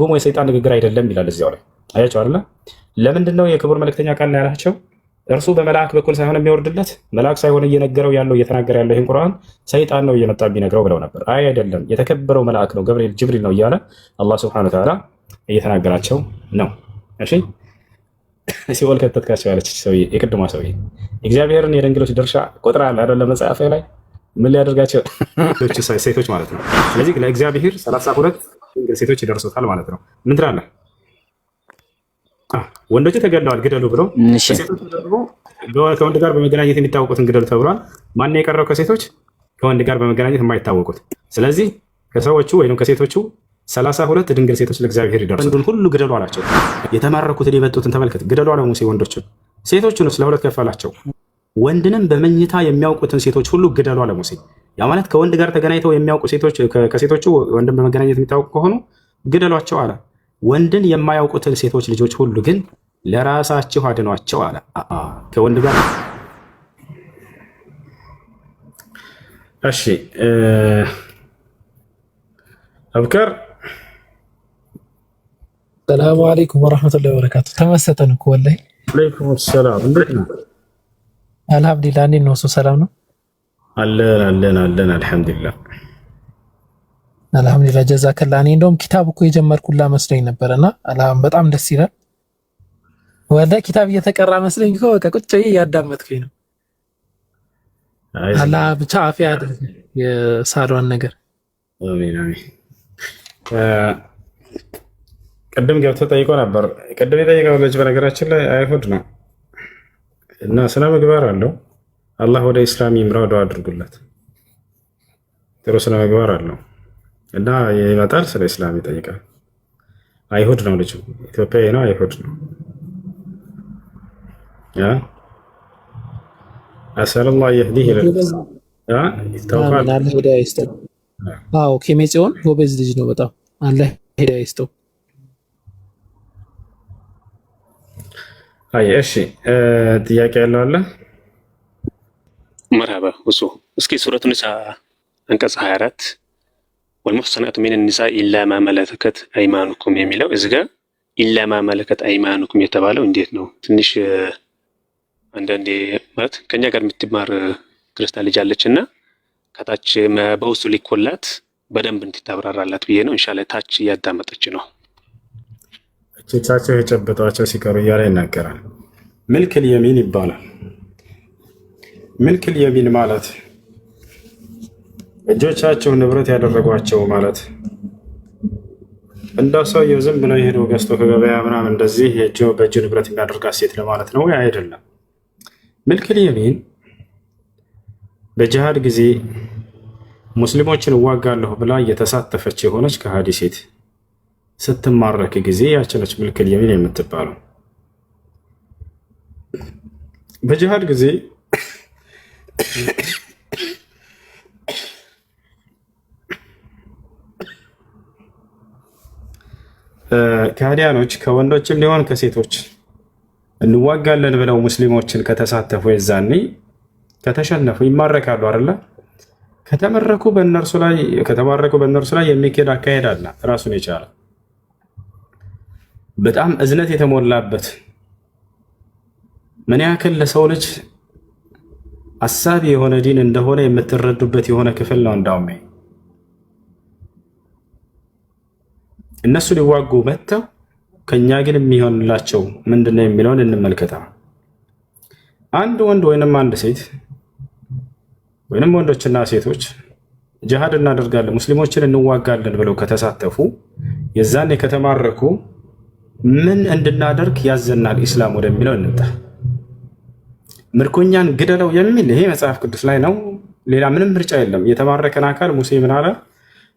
ትርጉሙ የሰይጣን ንግግር አይደለም ይላል እዚያው ላይ አያቸው አይደለ? ለምንድን ነው የክቡር መልእክተኛ ቃል ያላቸው? እርሱ በመልአክ በኩል ሳይሆን የሚወርድለት መልአክ ሳይሆን እየነገረው ያለው እየተናገረ ያለው ይህን ቁርአን ሰይጣን ነው እየመጣ የሚነግረው ብለው ነበር። አይ አይደለም፣ የተከበረው መልአክ ነው ገብርኤል ጅብሪል ነው እያለ አላህ ሱብሓነሁ ወተዓላ እየተናገራቸው ነው። እሺ ሲኦል ከተትካቸው ያለች ሰውዬ የቅድሟ ሰውዬ እግዚአብሔርን የድንግሎች ድርሻ ቁጥር አለ አይደለ? መጽሐፍ ላይ ምን ሊያደርጋቸው ሴቶች ማለት ነው። ስለዚህ ለእግዚአብሔር 32 ድንግል ሴቶች ይደርሱታል ማለት ነው። ምን ትላለህ? ወንዶች ተገለዋል ግደሉ ብሎ ሴቶች ደግሞ ከወንድ ጋር በመገናኘት የሚታወቁትን ግደሉ ተብሏል። ማን የቀረው ከሴቶች? ከወንድ ጋር በመገናኘት የማይታወቁት። ስለዚህ ከሰዎቹ ወይም ከሴቶቹ 32 ድንግል ሴቶች ለእግዚአብሔር ይደርሱ። ወንዱን ሁሉ ግደሉ አላቸው። የተማረኩትን የመጡትን ተመልከት። ግደሉ አለ ሙሴ ወንዶችን። ሴቶቹንስ ለሁለት ከፈላቸው። ወንድንም በመኝታ የሚያውቁትን ሴቶች ሁሉ ግደሉ አለ ሙሴ። ያ ማለት ከወንድ ጋር ተገናኝተው የሚያውቁ ሴቶች ከሴቶቹ ወንድን በመገናኘት የሚታወቁ ከሆኑ ግደሏቸው አለ። ወንድን የማያውቁትን ሴቶች ልጆች ሁሉ ግን ለራሳችሁ አድኗቸው አለ። ከወንድ ጋር እሺ። አብከር ሰላሙ አለይኩም ወራህመቱላሂ ወበረካቱ። ተመሰጠን እኮ ወላሂ። ወአለይኩም ሰላም። እንዴት ነው? አልሐምዱሊላህ። እንዴት ነው? ሰላም ነው? አለን አልሐምዱሊላህ አልሐምዱሊላህ። ጀዛከላ። እኔ እንደውም ኪታብ እኮ የጀመርኩላ መስለኝ ነበርና በጣም ደስ ይላል። ወላሂ ኪታብ እየተቀራ መስለኝ እኮ በቃ ቁጭ ብዬ እያዳመጥኩኝ ነው። አላህ ብቻ አፊያ ያድርግ የሳዷን ነገር። አሜን አሜን። ቅድም ገብቶ ጠይቆ ነበር። ቅድም የጠየቀው ልጅ በነገራችን ላይ አይሁድ ነው እና ስነ ምግባር አለው። አላህ ወደ ኢስላም ይምራው፣ ዱዓ አድርጉለት። ጥሩ ስነ ምግባር አለው እና ይመጣል፣ ስለ ኢስላም ይጠይቃል። አይሁድ ነው ልጁ፣ ኢትዮጵያዊ ነው፣ አይሁድ ነው። አሰላላህ ይህዲህ ይታወቃል። አዎ ኬሜጽዮን ጎበዝ ልጅ ነው በጣም። አላህ ሂዳያ ይስጠው። አይ እሺ፣ ጥያቄ ያለው አለ? መርሀባ እሱ እስኪ ሱረቱ ኒሳ አንቀጽ 24 ወልሙሕሰናቱ ሚነ ኒሳ ኢላ ማ መለከት አይማኑኩም የሚለው እዚህ ጋር ኢላ ማ መለከት አይማኑኩም የተባለው እንዴት ነው? ትንሽ አንዳንዴ ማለት ከኛ ጋር የምትማር ክርስቲያን ልጅ አለች እና ከታች በውስጡ ሊኮላት በደንብ እንድታብራራላት ብዬ ነው። ኢንሻአላህ ታች እያዳመጠች ነው። እጆቻቸው የጨበጧቸው ሲቀሩ እያለ ይናገራል። ምልክል የሚን ይባላል። ምልክል የሚን ማለት እጆቻቸው ንብረት ያደረጓቸው ማለት እንደ ሰውየው ዝም ብለው የሄደው ገዝቶ ከገበያ ምናምን እንደዚህ በእጅ ንብረት የሚያደርጋት ሴት ለማለት ነው አይደለም። ምልክል የሚን በጂሃድ ጊዜ ሙስሊሞችን እዋጋለሁ ብላ እየተሳተፈች የሆነች ከሃዲ ሴት ስትማረክ ጊዜ ያችነች ምልክል የሚን የምትባለው። በጂሃድ ጊዜ ከሃዲያኖች ከወንዶችም ሊሆን ከሴቶች እንዋጋለን ብለው ሙስሊሞችን ከተሳተፉ የዛኔ ከተሸነፉ ይማረካሉ አይደለ? ከተማረኩ በእነርሱ ላይ የሚኬድ አካሄድ አለ ራሱን የቻለ በጣም እዝነት የተሞላበት ምን ያክል ለሰው ልጅ አሳቢ የሆነ ዲን እንደሆነ የምትረዱበት የሆነ ክፍል ነው። እንዳውም እነሱ ሊዋጉ መጥተው ከኛ ግን የሚሆንላቸው ምንድነው የሚለውን እንመልከታ። አንድ ወንድ ወይንም አንድ ሴት ወይንም ወንዶችና ሴቶች ጂሃድ እናደርጋለን ሙስሊሞችን እንዋጋለን ብለው ከተሳተፉ የዛኔ ከተማረኩ ምን እንድናደርግ ያዘናል ኢስላም ወደሚለው እንምጣ። ምርኮኛን ግደለው የሚል ይሄ መጽሐፍ ቅዱስ ላይ ነው። ሌላ ምንም ምርጫ የለም። የተማረከን አካል ሙሴ ምን አለ?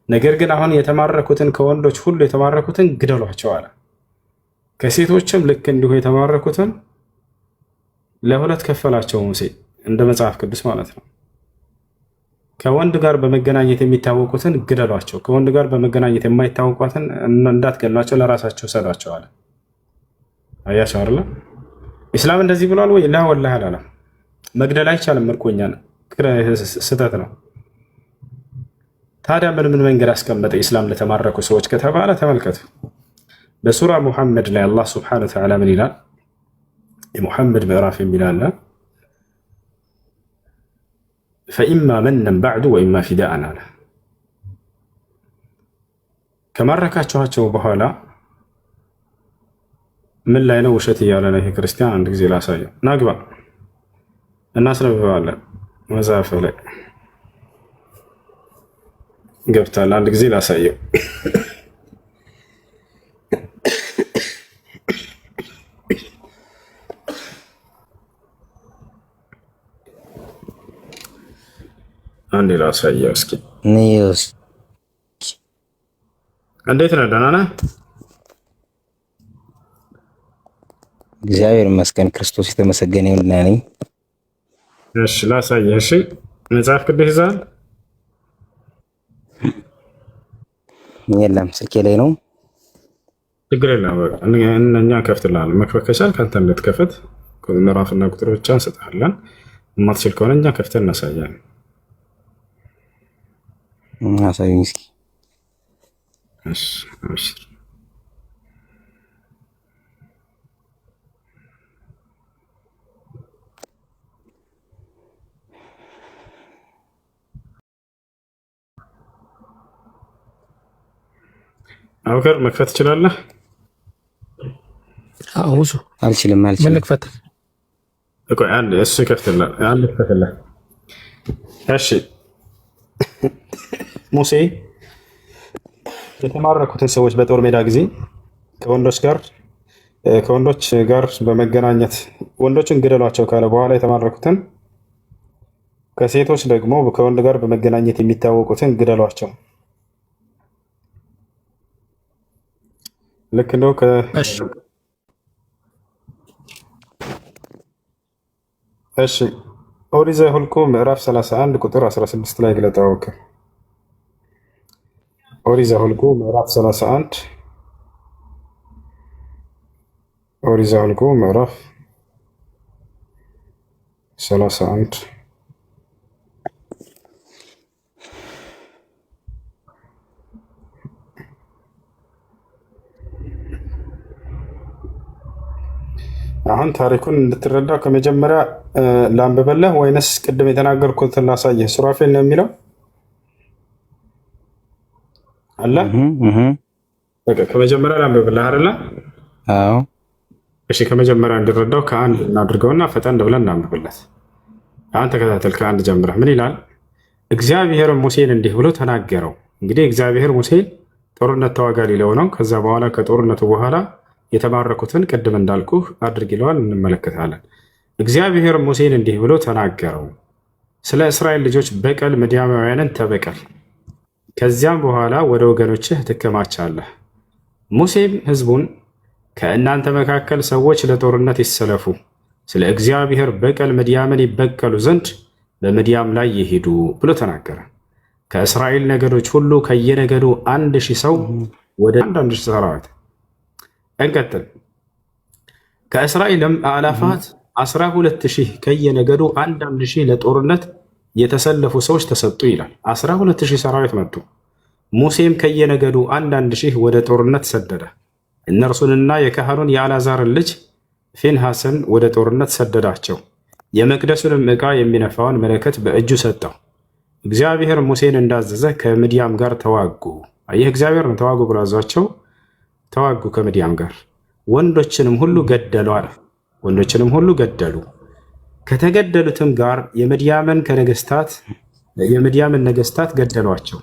ነገር ግን አሁን የተማረኩትን ከወንዶች ሁሉ የተማረኩትን ግደሏቸው አለ። ከሴቶችም ልክ እንዲሁ የተማረኩትን ለሁለት ከፈላቸው ሙሴ እንደ መጽሐፍ ቅዱስ ማለት ነው። ከወንድ ጋር በመገናኘት የሚታወቁትን ግደሏቸው፣ ከወንድ ጋር በመገናኘት የማይታወቋትን እንዳትገሏቸው፣ ለራሳቸው ሰዷቸው አለ። አያቸው አይደለ? ኢስላም እንደዚህ ብሏል ወይ? ላ ወላሂ አላለም። መግደል አይቻልም ምርኮኛን፣ ስህተት ነው። ታዲያ ምን መንገድ አስቀመጠ ኢስላም ለተማረኩ ሰዎች ከተባለ ተመልከቱ። በሱራ ሙሐመድ ላይ አላህ ስብሐነሁ ወተዓላ ምን ይላል? የሙሐመድ ምዕራፍ የሚላለ ፈኢማ መነን ባዕዱ ወኢማ ፊዳአን አለ። ከማረካችኋቸው በኋላ ምን ላይ ነው ውሸት እያለ ነው ይሄ ክርስቲያን? አንድ ጊዜ ላሳየው። ናግባ እናስነብበዋለን። መጽሐፍ ላይ ገብታል። አንድ ጊዜ ላሳየው። አንዴ ላሳየው እስኪ። እንዴት ነህ? ደህና ነህ? እግዚአብሔር ይመስገን። ክርስቶስ የተመሰገነ ይሁን። ነኝ። እሺ ላሳየህ። እሺ መጽሐፍ ቅዱስ ይዘሃል? የለም ስልኬ ላይ ነው። ችግር የለም። በቃ እኛ ከፍትልሃለን። መክፈት ከቻልክ አንተ እንድትከፍት ምዕራፍና ቁጥር ብቻ እንሰጥሃለን። የማትችል ከሆነ እኛ ከፍተን እናሳያለን። አሳዩኝ እስኪ። እሺ እሺ አውከር መክፈት ትችላለህ? አዎ እሱ አልችልም። ምን ልክፈት? ቆይ አንድ እሱ ይከፍትልሃል። አንድ ይከፍትልሃል። እሺ ሙሴ የተማረኩትን ሰዎች በጦር ሜዳ ጊዜ ከወንዶች ጋር በመገናኘት ወንዶችን ግደሏቸው ካለ በኋላ የተማረኩትን ከሴቶች ደግሞ ከወንድ ጋር በመገናኘት የሚታወቁትን ግደሏቸው። ልክ ነው። እሺ ኦሪት ዘኍልቍ ምዕራፍ 31 ቁጥር 16 ላይ ግለጠው። ኦሪት ዘኍልቍ ምዕራፍ 31 ኦሪት ዘኍልቍ ምዕራፍ 31 አሁን ታሪኩን እንድትረዳው ከመጀመሪያ ላንብበልህ ወይንስ ቅድም የተናገርኩትን ላሳየህ? ሱራፌል ነው የሚለው አለ። በቃ ከመጀመሪያ ላንብብልህ አይደለ? አዎ። እሺ ከመጀመሪያ እንድረዳው ከአንድ እናድርገውና ፈጠን ብለን እናንብብለት። አሁን ተከታተል። ከአንድ ጀምረህ ምን ይላል? እግዚአብሔር ሙሴን እንዲህ ብሎ ተናገረው። እንግዲህ እግዚአብሔር ሙሴን ጦርነት ተዋጋ ሊለው ነው። ከዛ በኋላ ከጦርነቱ በኋላ የተማረኩትን ቅድም እንዳልኩህ አድርግ ይለዋል። እንመለከታለን። እግዚአብሔር ሙሴን እንዲህ ብሎ ተናገረው፣ ስለ እስራኤል ልጆች በቀል ምድያማውያንን ተበቀል፣ ከዚያም በኋላ ወደ ወገኖችህ ትከማቻለህ። ሙሴም ሕዝቡን ከእናንተ መካከል ሰዎች ለጦርነት ይሰለፉ፣ ስለ እግዚአብሔር በቀል ምድያምን ይበቀሉ ዘንድ በምድያም ላይ ይሄዱ ብሎ ተናገረ። ከእስራኤል ነገዶች ሁሉ ከየነገዱ 1000 ሰው ወደ 1000 ሰራዊት እንቀጥል። ከእስራኤልም አእላፋት 12000 ከየነገዱ 1000 ለጦርነት የተሰለፉ ሰዎች ተሰጡ ይላል። 12000 ሰራዊት መጡ። ሙሴም ከየነገዱ 1000 ወደ ጦርነት ሰደደ። እነርሱንና የካህኑን የአልዓዛርን ልጅ ፊንሐስን ወደ ጦርነት ሰደዳቸው። የመቅደሱንም ዕቃ የሚነፋውን መለከት በእጁ ሰጠው። እግዚአብሔር ሙሴን እንዳዘዘ ከምድያም ጋር ተዋጉ። ይህ እግዚአብሔር ነው ተዋጉ ብሎ አዟቸው ተዋጉ ከምድያም ጋር። ወንዶችንም ሁሉ ገደሉ አለ። ወንዶችንም ሁሉ ገደሉ። ከተገደሉትም ጋር የምድያምን ነገስታት ገደሏቸው።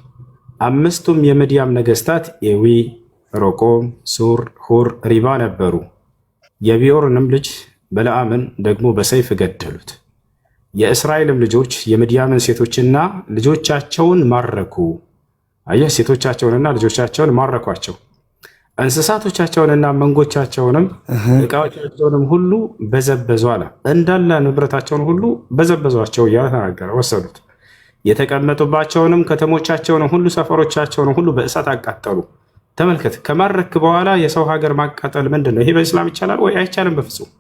5ቱም የምድያም ነገስታት ኤዊ፣ ሮቆም፣ ሱር፣ ሁር፣ ሪባ ነበሩ። የቢዖርንም ልጅ በለዓምን ደግሞ በሰይፍ ገደሉት። የእስራኤልም ልጆች የምድያምን ሴቶችና ልጆቻቸውን ማረኩ። አየህ፣ ሴቶቻቸውንና ልጆቻቸውን ማረኳቸው። እንስሳቶቻቸውንና መንጎቻቸውንም ዕቃዎቻቸውንም ሁሉ በዘበዙ አለ። እንዳለ ንብረታቸውን ሁሉ በዘበዟቸው እያለ ተናገረ። ወሰዱት። የተቀመጡባቸውንም ከተሞቻቸውንም ሁሉ ሰፈሮቻቸውንም ሁሉ በእሳት አቃጠሉ። ተመልከት፣ ከማረክ በኋላ የሰው ሀገር ማቃጠል ምንድን ነው? ይሄ በእስላም ይቻላል ወይ? አይቻልም በፍጹም።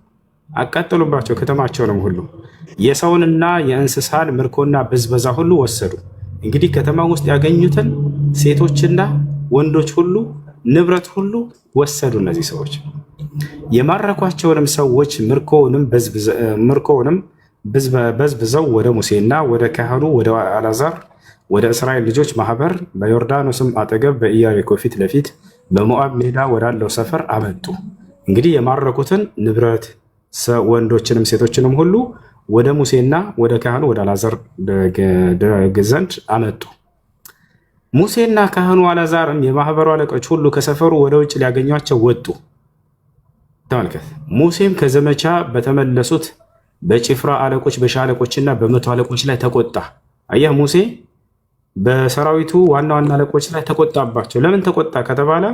አቃጠሉባቸው ከተማቸውንም ሁሉ፣ የሰውንና የእንስሳን ምርኮና ብዝበዛ ሁሉ ወሰዱ። እንግዲህ ከተማ ውስጥ ያገኙትን ሴቶችና ወንዶች ሁሉ ንብረት ሁሉ ወሰዱ። እነዚህ ሰዎች የማረኳቸውንም ሰዎች ምርኮውንም በዝብዘው ወደ ሙሴና ወደ ካህኑ ወደ አልዓዛር ወደ እስራኤል ልጆች ማህበር በዮርዳኖስም አጠገብ በኢያሪኮ ፊት ለፊት በሞዓብ ሜዳ ወዳለው ሰፈር አመጡ። እንግዲህ የማረኩትን ንብረት ወንዶችንም ሴቶችንም ሁሉ ወደ ሙሴና ወደ ካህኑ ወደ አልዓዛር ዘንድ አመጡ። ሙሴና ካህኑ አልዓዛርም የማህበሩ አለቆች ሁሉ ከሰፈሩ ወደ ውጭ ሊያገኟቸው ወጡ። ተመልከት። ሙሴም ከዘመቻ በተመለሱት በጭፍራ አለቆች በሻለቆችና በመቶ አለቆች ላይ ተቆጣ። አየህ፣ ሙሴ በሰራዊቱ ዋና ዋና አለቆች ላይ ተቆጣባቸው። ለምን ተቆጣ ከተባለ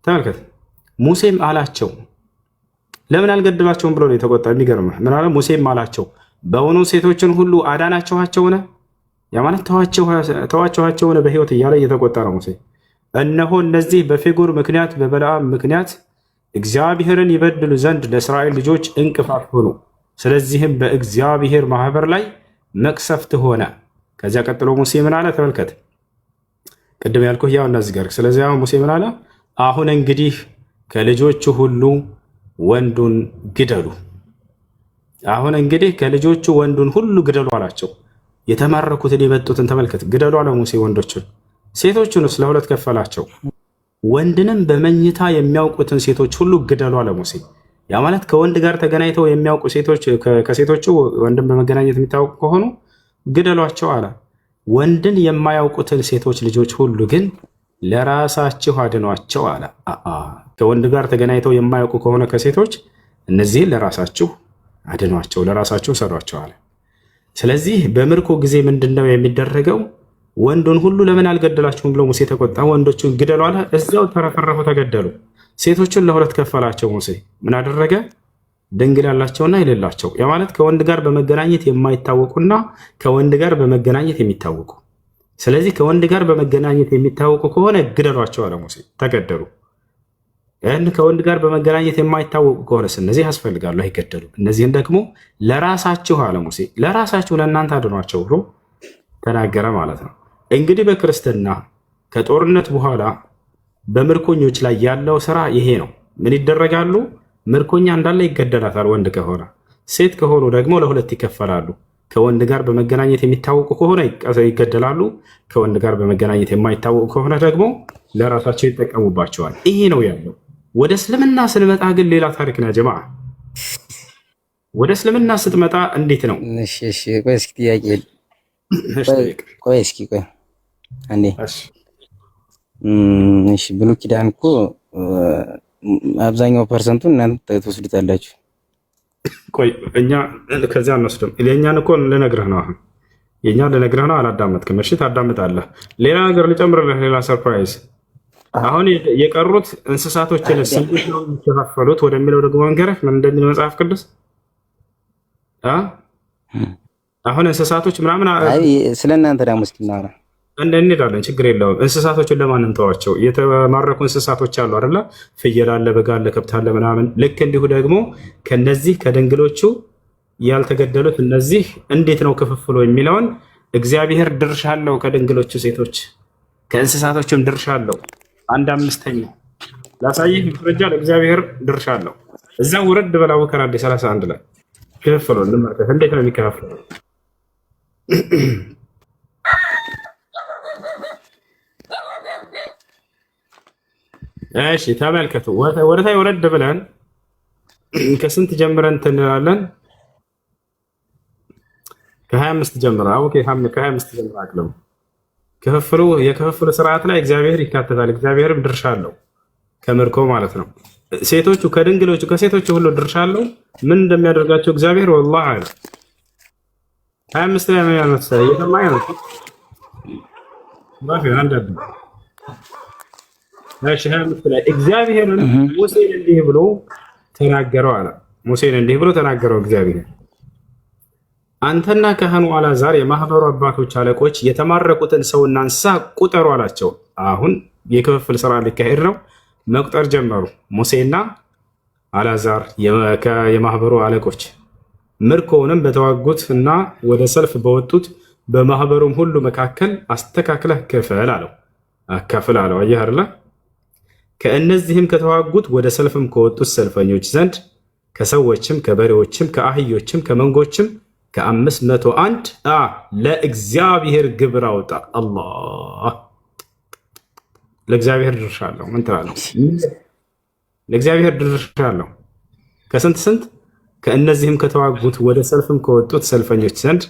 ተመልከት። ሙሴም አላቸው ለምን አልገድላቸውም ብሎ ነው የተቆጣ። የሚገርምህ ምን አለ? ሙሴም አላቸው በእውኑ ሴቶችን ሁሉ አዳናችኋቸውን? ያ ማለት ተዋችኋቸውን በሕይወት እያለ እየተቆጣ ነው ሙሴ። እነሆ እነዚህ በፌጎር ምክንያት በበለዓም ምክንያት እግዚአብሔርን ይበድሉ ዘንድ ለእስራኤል ልጆች እንቅፋት ሆኑ። ስለዚህም በእግዚአብሔር ማህበር ላይ መቅሰፍት ሆነ። ከዚያ ቀጥሎ ሙሴ ምን አለ? ተመልከት፣ ቅድም ያልኩህ ያው እነዚህ ጋር። ስለዚህ አሁን ሙሴ ምን አለ? አሁን እንግዲህ ከልጆቹ ሁሉ ወንዱን ግደሉ። አሁን እንግዲህ ከልጆቹ ወንዱን ሁሉ ግደሉ አላቸው። የተማረኩትን የመጡትን ተመልከት፣ ግደሉ አለ ሙሴ ወንዶችን። ሴቶቹንስ ለሁለት ከፈላቸው። ወንድንም በመኝታ የሚያውቁትን ሴቶች ሁሉ ግደሉ አለ ሙሴ። ያ ማለት ከወንድ ጋር ተገናኝተው የሚያውቁ ሴቶች ከሴቶቹ ወንድን በመገናኘት የሚታወቁ ከሆኑ ግደሏቸው አለ። ወንድን የማያውቁትን ሴቶች ልጆች ሁሉ ግን ለራሳችሁ አድኗቸው አለ። ከወንድ ጋር ተገናኝተው የማያውቁ ከሆነ ከሴቶች እነዚህን ለራሳችሁ አድኗቸው፣ ለራሳችሁ ሰዷቸው አለ። ስለዚህ በምርኮ ጊዜ ምንድነው የሚደረገው? ወንዱን ሁሉ ለምን አልገደላችሁም ብሎ ሙሴ ተቆጣ። ወንዶቹን ግደሉ አለ። እዚያው ተረፈረፉ፣ ተገደሉ። ሴቶቹን ለሁለት ከፈላቸው ሙሴ። ምን አደረገ? ድንግል ያላቸውና የሌላቸው። ያ ማለት ከወንድ ጋር በመገናኘት የማይታወቁና ከወንድ ጋር በመገናኘት የሚታወቁ። ስለዚህ ከወንድ ጋር በመገናኘት የሚታወቁ ከሆነ ግደሏቸው አለ ሙሴ። ተገደሉ። ይህን ከወንድ ጋር በመገናኘት የማይታወቁ ከሆነስ እነዚህ ያስፈልጋሉ፣ አይገደሉም። እነዚህን ደግሞ ለራሳችሁ አለ ሙሴ፣ ለራሳችሁ ለእናንተ አድኗቸው ብሎ ተናገረ ማለት ነው። እንግዲህ በክርስትና ከጦርነት በኋላ በምርኮኞች ላይ ያለው ስራ ይሄ ነው። ምን ይደረጋሉ? ምርኮኛ እንዳለ ይገደላታል ወንድ ከሆነ። ሴት ከሆኑ ደግሞ ለሁለት ይከፈላሉ። ከወንድ ጋር በመገናኘት የሚታወቁ ከሆነ ይገደላሉ። ከወንድ ጋር በመገናኘት የማይታወቁ ከሆነ ደግሞ ለራሳቸው ይጠቀሙባቸዋል። ይሄ ነው ያለው። ወደ እስልምና ስንመጣ ግን ሌላ ታሪክ ነው ጀማዓ። ወደ እስልምና ስትመጣ እንዴት ነው? ቆይ እስኪ ጥያቄ ቆይ አንዴ። እሺ ብሉይ ኪዳን እኮ አብዛኛው ፐርሰንቱ እናንተ ትወስዱታላችሁ። ቆይ እኛ ከዚያ አንወስድም። የእኛን እኮ ልነግርህ ነው። አሁን የእኛን ልነግርህ ነው። አላዳመጥክም። እሺ ታዳምጣለህ። ሌላ ነገር ልጨምርልህ፣ ሌላ ሰርፕራይዝ። አሁን የቀሩት እንስሳቶችን ስንት ነው የሚከፋፈሉት ወደሚለው ደግሞ መንገረህ ምን እንደሚል መጽሐፍ ቅዱስ አሁን እንስሳቶች ምናምን ስለ እናንተ ደግሞ እስኪናወራ እንሄዳለን። ችግር የለውም። እንስሳቶችን ለማን እንተዋቸው? የተማረኩ እንስሳቶች አሉ አይደለ? ፍየል አለ፣ በግ አለ፣ ከብት አለ ምናምን። ልክ እንዲሁ ደግሞ ከነዚህ ከድንግሎቹ ያልተገደሉት እነዚህ እንዴት ነው ክፍፍሉ የሚለውን እግዚአብሔር ድርሻ አለው። ከድንግሎቹ ሴቶች ከእንስሳቶችም ድርሻ አለው። 1/5 ላሳይህ ማስረጃ። ለእግዚአብሔር ድርሻ አለው። እዛ ውረድ በላ ወከራ 31 ላይ ክፍፍሉ እንመልከት። እንዴት ነው የሚከፋፈለው? እሺ ተመልከቱ። ወደታይ ወረድ ብለን ከስንት ጀምረን እንላለን? ከ25 ጀምረን። ኦኬ ከ25 ጀምረን አቅለም የክፍፍሉ ስርዓት ላይ እግዚአብሔር ይካተታል። እግዚአብሔርም ድርሻ አለው ከምርኮ ማለት ነው። ሴቶቹ ከድንግሎቹ ከሴቶቹ ሁሉ ድርሻ አለው። ምን እንደሚያደርጋቸው እግዚአብሔር ወላሂ አለ። 25 ላይ ነው ያነሳ እየሰማኸኝ ነው? ባፊ አንደብ እሺ 25 ላይ እግዚአብሔርን ሙሴን እንዲህ ብሎ ተናገረው አለ። ሙሴን እንዲህ ብሎ ተናገረው እግዚአብሔር፣ አንተና ካህኑ አልዓዛር የማህበሩ አባቶች አለቆች የተማረኩትን ሰውና እንስሳ ቁጠሩ አላቸው። አሁን የክፍፍል ስራ ሊካሄድ ነው። መቁጠር ጀመሩ። ሙሴና አልዓዛር የማህበሩ አለቆች ምርኮውንም በተዋጉት እና ወደ ሰልፍ በወጡት በማህበሩም ሁሉ መካከል አስተካክለህ ክፈል አለው። አካፍል አለው። አየህ አይደለ? ከእነዚህም ከተዋጉት ወደ ሰልፍም ከወጡት ሰልፈኞች ዘንድ ከሰዎችም ከበሬዎችም ከአህዮችም ከመንጎችም ከ501 ለእግዚአብሔር ግብር አውጣ። አላህ ለእግዚአብሔር ድርሻ አለው። ምን ትላለህ? ለእግዚአብሔር ድርሻ አለው። ከስንት ስንት? ከእነዚህም ከተዋጉት ወደ ሰልፍም ከወጡት ሰልፈኞች ዘንድ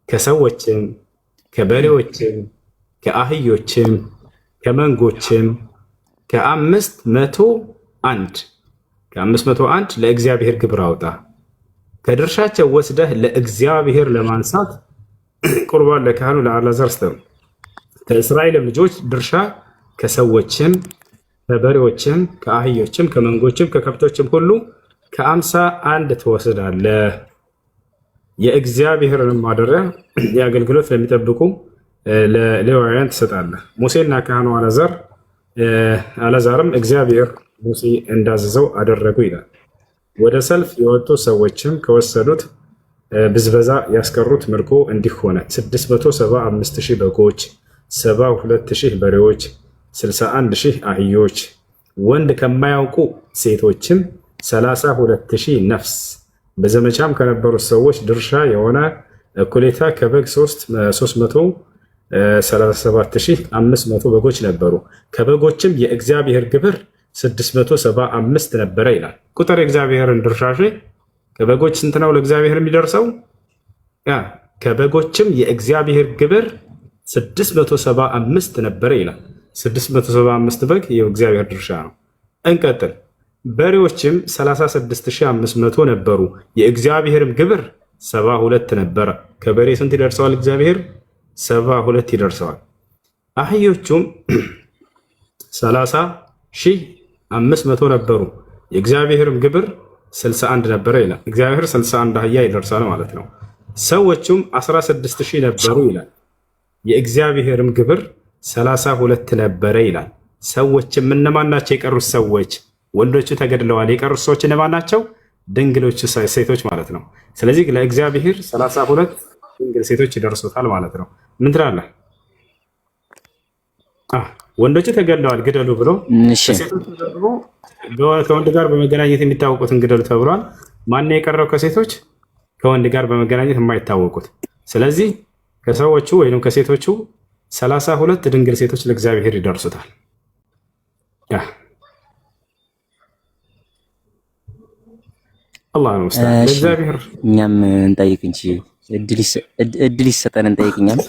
ከሰዎችም ከበሬዎችም ከአህዮችም ከመንጎችም ከ501 ለእግዚአብሔር ግብር አውጣ። ከድርሻቸው ወስደህ ለእግዚአብሔር ለማንሳት ቁርባን ለካህኑ ለአልዓዛር ስጠው። ከእስራኤልም ልጆች ድርሻ ከሰዎችም ከበሬዎችም ከአህዮችም ከመንጎችም ከከብቶችም ሁሉ ከ51 ትወስዳለህ። የእግዚአብሔርን ማደሪያ የአገልግሎት ለሚጠብቁ ለሌዋውያን ትሰጣለህ። ሙሴና ካህኑ አልዓዛርም እግዚአብሔር ሙሴ እንዳዘዘው አደረጉ ይላል። ወደ ሰልፍ የወጡ ሰዎችም ከወሰዱት ብዝበዛ ያስቀሩት ምርኮ እንዲህ ሆነ። 675,000 በጎች፣ 72,000 በሬዎች፣ 61,000 አህዮች፣ ወንድ ከማያውቁ ሴቶችም 32,000 ነፍስ። በዘመቻም ከነበሩት ሰዎች ድርሻ የሆነ እኩሌታ ከበግ 337,500 በጎች ነበሩ። ከበጎችም የእግዚአብሔር ግብር 675 ነበረ ይላል። ቁጥር የእግዚአብሔርን ድርሻ ከበጎች ስንት ነው ለእግዚአብሔር የሚደርሰው? ከበጎችም የእግዚአብሔር ግብር 675 ነበረ ይላል። 675 በግ የእግዚአብሔር ድርሻ ነው። እንቀጥል። በሬዎችም 36,500 ነበሩ። የእግዚአብሔርም ግብር 72 ነበረ። ከበሬ ስንት ይደርሰዋል? እግዚአብሔር 72 ይደርሰዋል። አህዮቹም 30,500 ነበሩ። የእግዚአብሔርም ግብር 61 ነበረ ይላል። እግዚአብሔር 61 አህያ ይደርሳል ማለት ነው። ሰዎቹም 16,000 ነበሩ ይላል። የእግዚአብሔርም ግብር 32 ነበረ ይላል። ሰዎችም እነማን ናቸው? የቀሩት ሰዎች ወንዶቹ ተገድለዋል። የቀሩት ሰዎች እነማን ናቸው? ድንግሎቹ ሴቶች ማለት ነው። ስለዚህ ለእግዚአብሔር 32 ድንግል ሴቶች ይደርሱታል ማለት ነው። ምን ትላለህ? ወንዶቹ ተገድለዋል ግደሉ ብሎ ሴቶች ደግሞ ከወንድ ጋር በመገናኘት የሚታወቁትን ግደሉ ተብሏል። ማነው የቀረው ከሴቶች? ከወንድ ጋር በመገናኘት የማይታወቁት። ስለዚህ ከሰዎቹ ወይም ከሴቶቹ 32 ድንግል ሴቶች ለእግዚአብሔር ይደርሱታል። አላህ ነው ለእግዚአብሔር። እኛም እንጠይቅ እንጂ እድል ይሰጠን እንጠይቅ እኛም።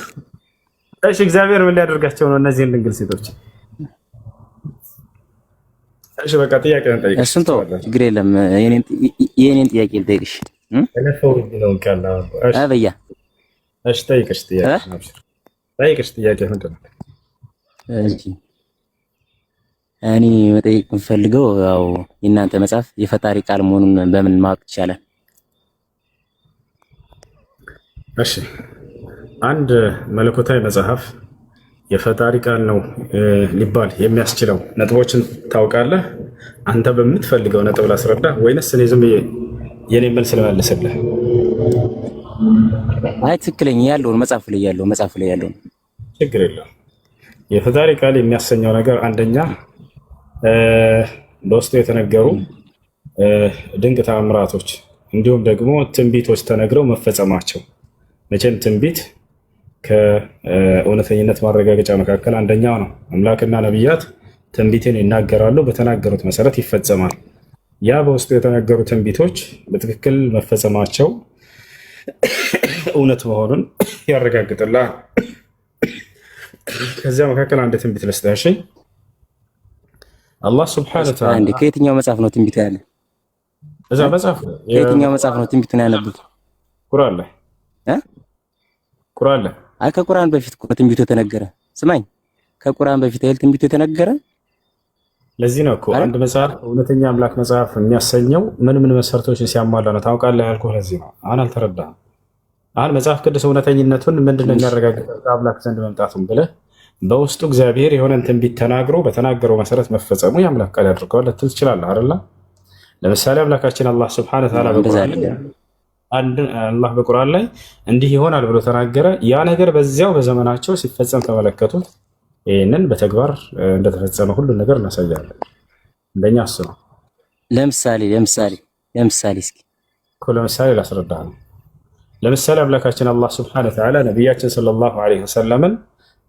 እሺ እግዚአብሔር ምን ሊያደርጋቸው ነው እነዚህን ድንግል ሴቶች? እሺ በቃ ጥያቄ እንጠይቅ። እሱን ተው ችግር የለም። የኔን ጥያቄ ልጠይቅሽ። አበያ እሺ ጠይቅሽ ጥያቄ ምንድን ነው? እኔ መጠየቅ የምፈልገው ያው የእናንተ መጽሐፍ የፈጣሪ ቃል መሆኑን በምን ማወቅ ይቻላል? እሺ አንድ መለኮታዊ መጽሐፍ የፈጣሪ ቃል ነው ሊባል የሚያስችለው ነጥቦችን ታውቃለህ? አንተ በምትፈልገው ነጥብ ላስረዳ ወይንስ እኔ ዝም የኔን መልስ ልመልስልህ? አይ ትክክለኛ ያለውን መጽሐፍ ላይ ያለውን ችግር የለውም። የፈጣሪ ቃል የሚያሰኘው ነገር አንደኛ በውስጡ የተነገሩ ድንቅ ተአምራቶች እንዲሁም ደግሞ ትንቢቶች ተነግረው መፈጸማቸው። መቼም ትንቢት ከእውነተኝነት ማረጋገጫ መካከል አንደኛው ነው። አምላክና ነቢያት ትንቢትን ይናገራሉ፣ በተናገሩት መሰረት ይፈጸማል። ያ በውስጡ የተነገሩ ትንቢቶች በትክክል መፈጸማቸው እውነት መሆኑን ያረጋግጥልሃል። ከዚያ መካከል አንድ ትንቢት ልስጥህ። አላህ ሱብሓነሁ ወተዓላ ከየትኛው መጽሐፍ ነው ትንቢቱ ያለ? እዛ መጽሐፍ ከየትኛው መጽሐፍ ነው ትንቢቱን ያነቡት? ቁርአን ላይ ቁርአን ላይ። አይ ከቁርአን በፊት እኮ ትንቢቱ የተነገረ። ስማኝ፣ ከቁርአን በፊት አይደል ትንቢቱ የተነገረ? ለዚህ ነው እኮ አንድ መጽሐፍ እውነተኛ አምላክ መጽሐፍ የሚያሰኘው ምን ምን መስፈርቶችን ሲያሟላ ነው ታውቃለህ ያልኩህ። ለዚህ ነው አሁን አልተረዳህም። አሁን መጽሐፍ ቅዱስ እውነተኝነቱን ምንድነው የሚያረጋግጠው? ከአምላክ ዘንድ መምጣቱን ብለህ በውስጡ እግዚአብሔር የሆነን ትንቢት ተናግሮ በተናገረው መሰረት መፈጸሙ የአምላክ ቃል ያድርገዋል ልትል ትችላለህ አይደለ? ለምሳሌ አምላካችን አላህ ሱብሓነሁ ወተዓላ በቁርአን ላይ እንዲህ ይሆናል ብሎ ተናገረ። ያ ነገር በዚያው በዘመናቸው ሲፈጸም ተመለከቱት። ይህንን በተግባር እንደተፈጸመ ሁሉ ነገር እናሳያለን። እንደኛ እሱ ነው። ለምሳሌ እስኪ ለምሳሌ ላስረዳህ ነው። ለምሳሌ አምላካችን አላህ ሱብሓነሁ ወተዓላ ነቢያችን ሰለላሁ ዐለይሂ ወሰለምን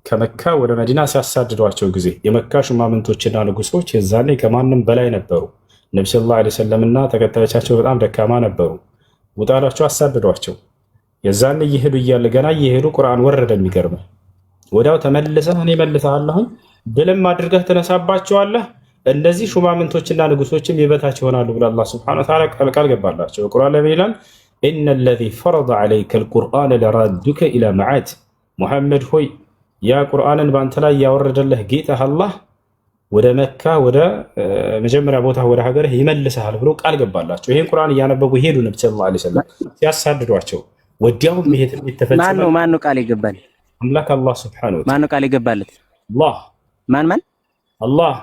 ከመካ ወደ መዲና ሲያሳድዷቸው ጊዜ የመካ ሹማምንቶችና ንጉሶች የዛኔ ከማንም በላይ ነበሩ። ነቢ ሰለላሁ ዐለይሂ ወሰለምና ተከታዮቻቸው በጣም ደካማ ነበሩ። ውጣላቸው፣ አሳድዷቸው። የዛኔ እየሄዱ እያለ ገና እየሄዱ ቁርአን ወረደ። የሚገርምህ ወዲያው ተመልሰህ እኔ መልስሃለሁኝ ብልም አድርገህ ትነሳባቸዋለህ፣ እነዚህ ሹማምንቶችና ንጉሶችም የበታች ይሆናሉ ብሎ አላህ ሱብሓነሁ ወተዓላ ቃል ገባላቸው። በቁርአን ላይ ምን ይላል? ኢነ ለዚ ፈረደ ዐለይከ ልቁርአን ለራዱከ ኢላ መዓድ። ሙሐመድ ሆይ ያ ቁርአንን በአንተ ላይ ያወረደልህ ጌታህ አላህ ወደ መካ ወደ መጀመሪያ ቦታ ወደ ሀገርህ ይመልስሃል ብሎ ቃል ገባላቸው። ይሄን ቁርአን እያነበቡ ሄዱ። ነብዩ ሰለላሁ ዐለይሂ ወሰለም ሲያሳድዷቸው ወዲያውም ይሄ ትንቢት ተፈጸመ። ማነው ቃል ይገባል? አምላክ አላህ ሱብሓነሁ ወተዓላ። ማነው ቃል ይገባለት? አላህ። ማን? አላህ።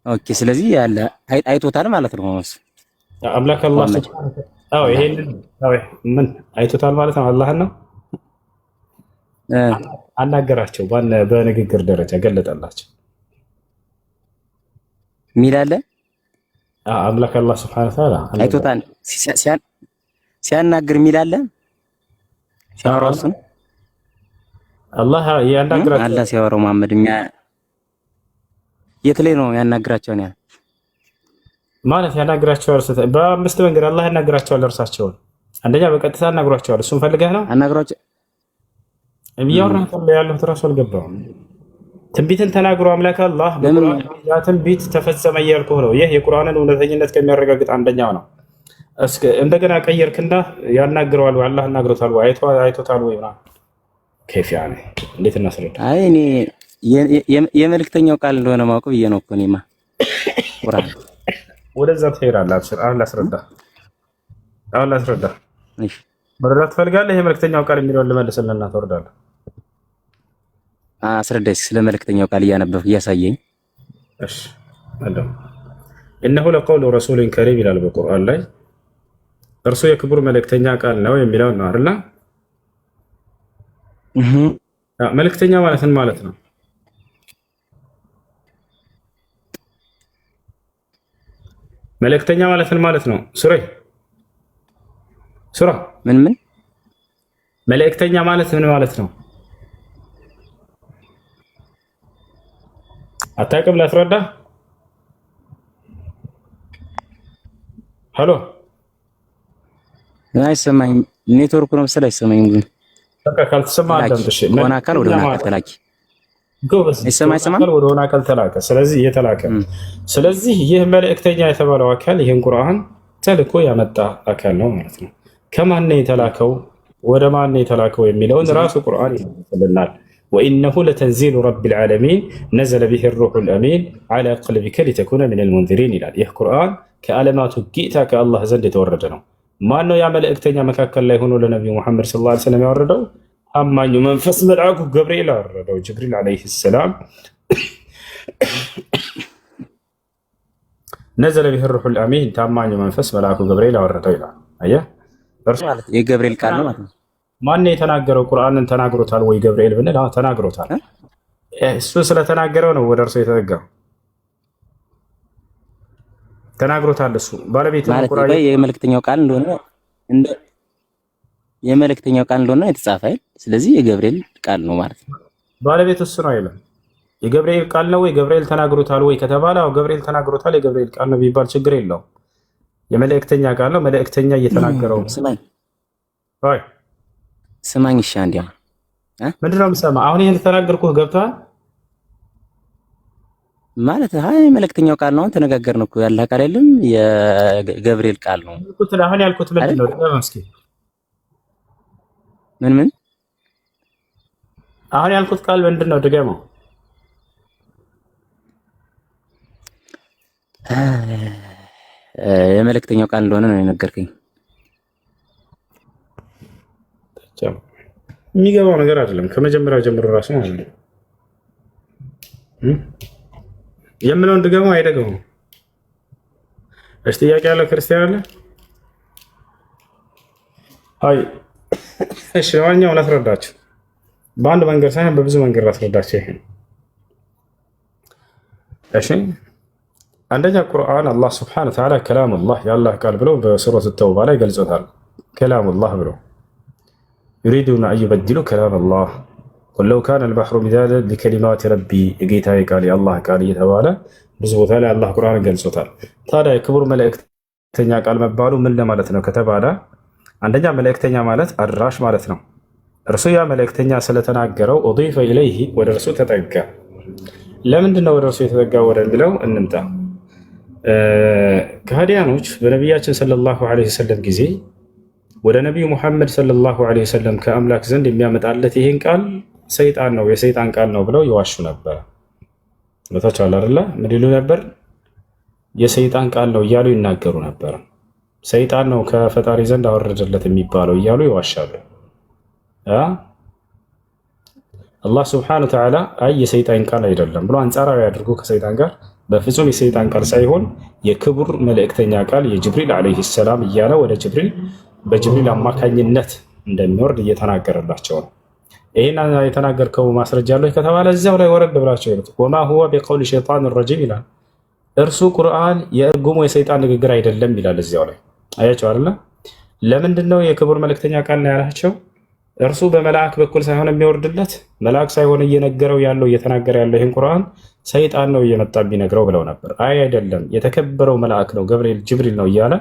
ኦኬ። ስለዚህ ያለ አይቶታል ማለት ነው። አምላክ አላህ ሱብሓነሁ ወተዓላ። አዎ ይሄንን ምን አይቶታል ማለት ነው። አላህ ነው አናገራቸው፣ በንግግር ደረጃ ገለጠላቸው ሚላለ አምላክ አላህ ሱብሓነሁ ወተዓላ አይቶታል ሲያናግር ሚላለ ሲያወራሱን አላህ ያናግራቸው። አላህ ሲያወራው መሐመድኛ የት ላይ ነው ያናግራቸው ነው ማለት ያናግራቸዋል። በአምስት መንገድ አላህ ያናግራቸዋል እርሳቸውን። አንደኛ በቀጥታ ያናግሯቸዋል። እሱን ፈልገህ ነው አናግሯቸው እያወራህ ያለው ተራሱ አልገባም። ትንቢትን ተናግሮ አምላክ አላህ ያ ትንቢት ተፈጸመ እያልኩህ ነው። ይህ የቁርአንን እውነተኝነት ከሚያረጋግጥ አንደኛው ነው። እስከ እንደገና ቀየርክና ያናግረዋል ወይ አላህ ያናግሮታል ወይ አይቶታል ወይ ምናምን ከፍ ያኔ እንዴት እናስረዳ? አይ እኔ የመልእክተኛው ቃል እንደሆነ ማውቀው ብዬ ነው እኮ እኔማ ቁርአን ወደዛ ትሄዳለህ። አብሽር አሁን ላስረዳ። እሺ መረዳት ትፈልጋለህ? የመልእክተኛው ቃል የሚለውን ልመልስልህና ትወርዳለህ። አስረዳኝ ስለ መልእክተኛው ቃል እያነበብክ እያሳየኝ። እሺ አለው እነሆ ለቀውሉ ረሱልን ከሪም ይላል በቁርአን ላይ እርሱ የክቡር መልእክተኛ ቃል ነው የሚለው ነው አይደል? መልእክተኛ ማለት ምን ማለት ነው? መልእክተኛ ማለት ምን ማለት ነው? ሱራ ምን መልእክተኛ ማለት ምን ማለት ነው? አታውቅም? ላስረዳ። ሄሎ አይሰማኝም። ኔትወርክ ነው መሰለኝ አይሰማኝም። ግን በቃ ካልተሰማ አዳምጥሽ። ሆነ አካል ወደ ሆነ አካል ተላኪ ጎበዝ ይሰማል ወደ ሆነ አካል ተላከ። ስለዚህ እየተላከ ስለዚህ ይህ መልእክተኛ የተባለው አካል ይህን ቁርአን ተልኮ ያመጣ አካል ነው ማለት ነው። ከማን ነው የተላከው? ወደ ማን ነው የተላከው የሚለውን ራሱ ቁርአን ይገልጽልናል። ወኢነሁ ለተንዚሉ ረቢል ዓለሚን ነዘለ ቢሂ ሩሑል አሚን ዐላ ቀልቢከ ሊተኩነ ሚነል ሙንዚሪን ይላል። ይህ ቁርአን ከዓለማቱ ጌታ ከአላህ ዘንድ የተወረደ ነው። ማን ነው ያ መልእክተኛ መካከል ላይ ሆኖ ለነቢዩ ሙሐመድ ሰለላሁ ዐለይሂ ወሰለም ያወረደው? ታማኙ መንፈስ መልአኩ ገብርኤል አወረደው። ጅብሪል ዐለይሂ ሰላም ነዘለ ቢሂ ሩሑል አሚን ታማኙ መንፈስ መልአኩ ገብርኤል አወረደው ይላል። አየህ እርሱ ማለት የገብርኤል ቃል ነው ማለት ነው። ማን የተናገረው? ቁርአንን ተናግሮታል ወይ ገብርኤል ብንል ተናግሮታል። እሱ ስለተናገረው ነው ወደ እርሱ የተጠጋው። ተናግሮታል። እሱ ባለቤት ነው። ቁርአን የመልእክተኛው ቃል እንደሆነ የተጻፈ አይደል? ስለዚህ የገብርኤል ቃል ነው ማለት ነው። ባለቤት እሱ ነው አይደለም? የገብርኤል ቃል ነው ወይ ገብርኤል ተናግሮታል ወይ ከተባለ ገብርኤል ተናግሮታል፣ የገብርኤል ቃል ነው ቢባል ችግር የለውም። የመልእክተኛ ቃል ነው። መልእክተኛ እየተናገረው ነው። ስማኝ እሺ፣ አንዴ ምንድን ነው የምሰማ? አሁን ይሄን ተናገርኩህ ገብቶሃል ማለት? አይ መልእክተኛው ቃል ነው ተነጋገርን እኮ ያለ ቃል የለም፣ የገብርኤል ቃል ነው። አሁን ያልኩት ምንድን ነው? እስኪ ምን አሁን ያልኩት ቃል ምንድን ነው? ድገመው። የመልእክተኛው ቃል እንደሆነ ነው የነገርከኝ። የሚገባው ነገር አይደለም። ከመጀመሪያው ጀምሮ ራሱ ማለት ነው የምለውን ድገመው አይደገመው። እሺ ጥያቄ ያለው ክርስቲያን አለ? አይ እሺ፣ ለማንኛውም ላስረዳችሁ። በአንድ መንገድ ሳይሆን በብዙ መንገድ ላስረዳችሁ። ይሄን እሺ አንደኛ ቁርአን አላህ ስብሐነሁ ወተዓላ ከላሙላህ የአላህ ቃል ብሎ በሱረቱ ተውባ ላይ ገልጾታል። ከላሙላህ ብሎ ዩሪዱነ አን ዩበድሉ ከላመላህ ቁል ለው ካነ አልበሕሩ ሚዳደን ሊከሊማቲ ረቢ የጌታዬ ቃል የአላህ ቃል እየተባለ ብዙ ቦታ ላይ አላህ ቁርአን ገልጾታል። ታዲያ የክቡር መልእክተኛ ቃል መባሉ ምን ለማለት ነው ከተባለ አንደኛ መልእክተኛ ማለት አድራሽ ማለት ነው። እርሱ ያ መልእክተኛ ስለተናገረው ኡዲፈ ኢለይሂ ወደ እርሱ ተጠጋ። ለምንድን ነው ወደ እርሱ የተጠጋው ወደሚለው እንምጣ። ከሃዲያኖች በነቢያችን ሰለላሁ ዐለይሂ ወሰለም ጊዜ ወደ ነቢዩ ሙሐመድ ሰለላሁ ዐለይሂ ወሰለም ከአምላክ ዘንድ የሚያመጣለት ይህን ቃል ሰይጣን ነው የሰይጣን ቃል ነው ብለው ይዋሹ ነበር። ለታቻለ አይደለ ምን ይሉ ነበር? የሰይጣን ቃል ነው እያሉ ይናገሩ ነበር። ሰይጣን ነው ከፈጣሪ ዘንድ አወረደለት የሚባለው እያሉ ይዋሻሉ። አላህ ስብሐነሁ ወተዓላ አይ የሰይጣን ቃል አይደለም ብሎ አንጻራዊ አድርጎ ከሰይጣን ጋር በፍጹም የሰይጣን ቃል ሳይሆን የክቡር መልእክተኛ ቃል የጅብሪል ዐለይሂ ሰላም እያለ ወደ ጅብሪል በጅብሪል አማካኝነት እንደሚወርድ እየተናገረላቸው ነው። ይሄን የተናገርከው ማስረጃ አለ ከተባለ እዛው ላይ ወረድ ብላቸው ይሉት ወማ ሁወ ቢቀውሊ ሸይጣን ረጂም ይላል። እርሱ ቁርአን የእርጉሙ የሰይጣን ንግግር አይደለም ይላል እዚያው ላይ አያቸው አይደለ? ለምንድን ነው የክቡር መልእክተኛ ቃል ነው ያላቸው? እርሱ በመላእክ በኩል ሳይሆን የሚወርድለት መልአክ ሳይሆን እየነገረው ያለው እየተናገረ ያለው ይህን ቁርአን ሰይጣን ነው እየመጣ ቢነግረው ብለው ነበር። አይ አይደለም የተከበረው መልአክ ነው ገብርኤል ጅብሪል ነው እያለ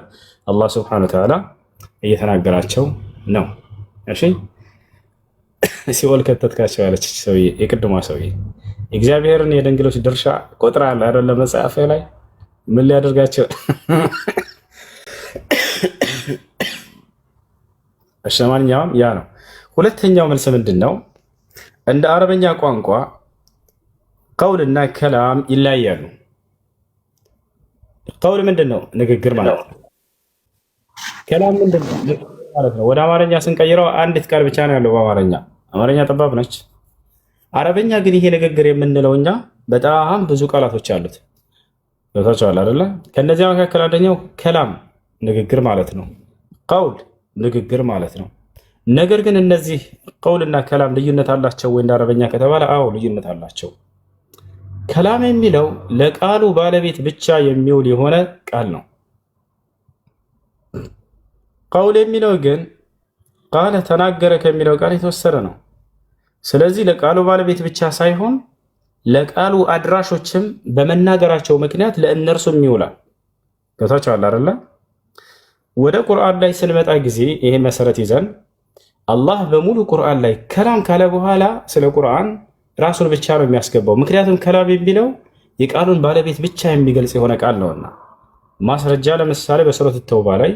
አላህ ሱብሓነሁ ወተዓላ እየተናገራቸው ነው። እሺ ሲኦል ከተትካቸው ያለች ሰውዬ የቅድሟ ሰውዬ እግዚአብሔርን የድንግሎች ድርሻ ቆጥራል አይደለም መጽሐፍ ላይ ምን ሊያደርጋቸው እሺ ያ ነው። ሁለተኛው መልስ ምንድን ነው? እንደ አረበኛ ቋንቋ ቀውልና ከላም ይለያያሉ። ቀውል ምንድን ነው? ንግግር ማለት ነው። ከላም ምንድን ነው? ማለት ነው። ወደ አማርኛ ስንቀይረው አንዲት ቃል ብቻ ነው ያለው በአማርኛ። አማርኛ ጠባብ ነች። አረበኛ ግን ይሄ ንግግር የምንለው እኛ በጣም ብዙ ቃላቶች አሉት። ታውቃላችሁ አይደለ? ከነዚያ መካከል አንደኛው ከላም ንግግር ማለት ነው። ቀውል ንግግር ማለት ነው። ነገር ግን እነዚህ ቀውልና ከላም ልዩነት አላቸው ወይ እንደ አረበኛ ከተባለ አዎ ልዩነት አላቸው። ከላም የሚለው ለቃሉ ባለቤት ብቻ የሚውል የሆነ ቃል ነው። ቀውል የሚለው ግን ቃለ ተናገረ ከሚለው ቃል የተወሰደ ነው። ስለዚህ ለቃሉ ባለቤት ብቻ ሳይሆን ለቃሉ አድራሾችም በመናገራቸው ምክንያት ለእነርሱም ይውላል። ገብታችኋል አይደለ? ወደ ቁርአን ላይ ስንመጣ ጊዜ ይሄን መሰረት ይዘን አላህ በሙሉ ቁርአን ላይ ከላም ካለ በኋላ ስለ ቁርአን ራሱን ብቻ ነው የሚያስገባው። ምክንያቱም ከላም የሚለው የቃሉን ባለቤት ብቻ የሚገልጽ የሆነ ቃል ነውና። ማስረጃ ለምሳሌ በሱረቱ ተውባ ላይ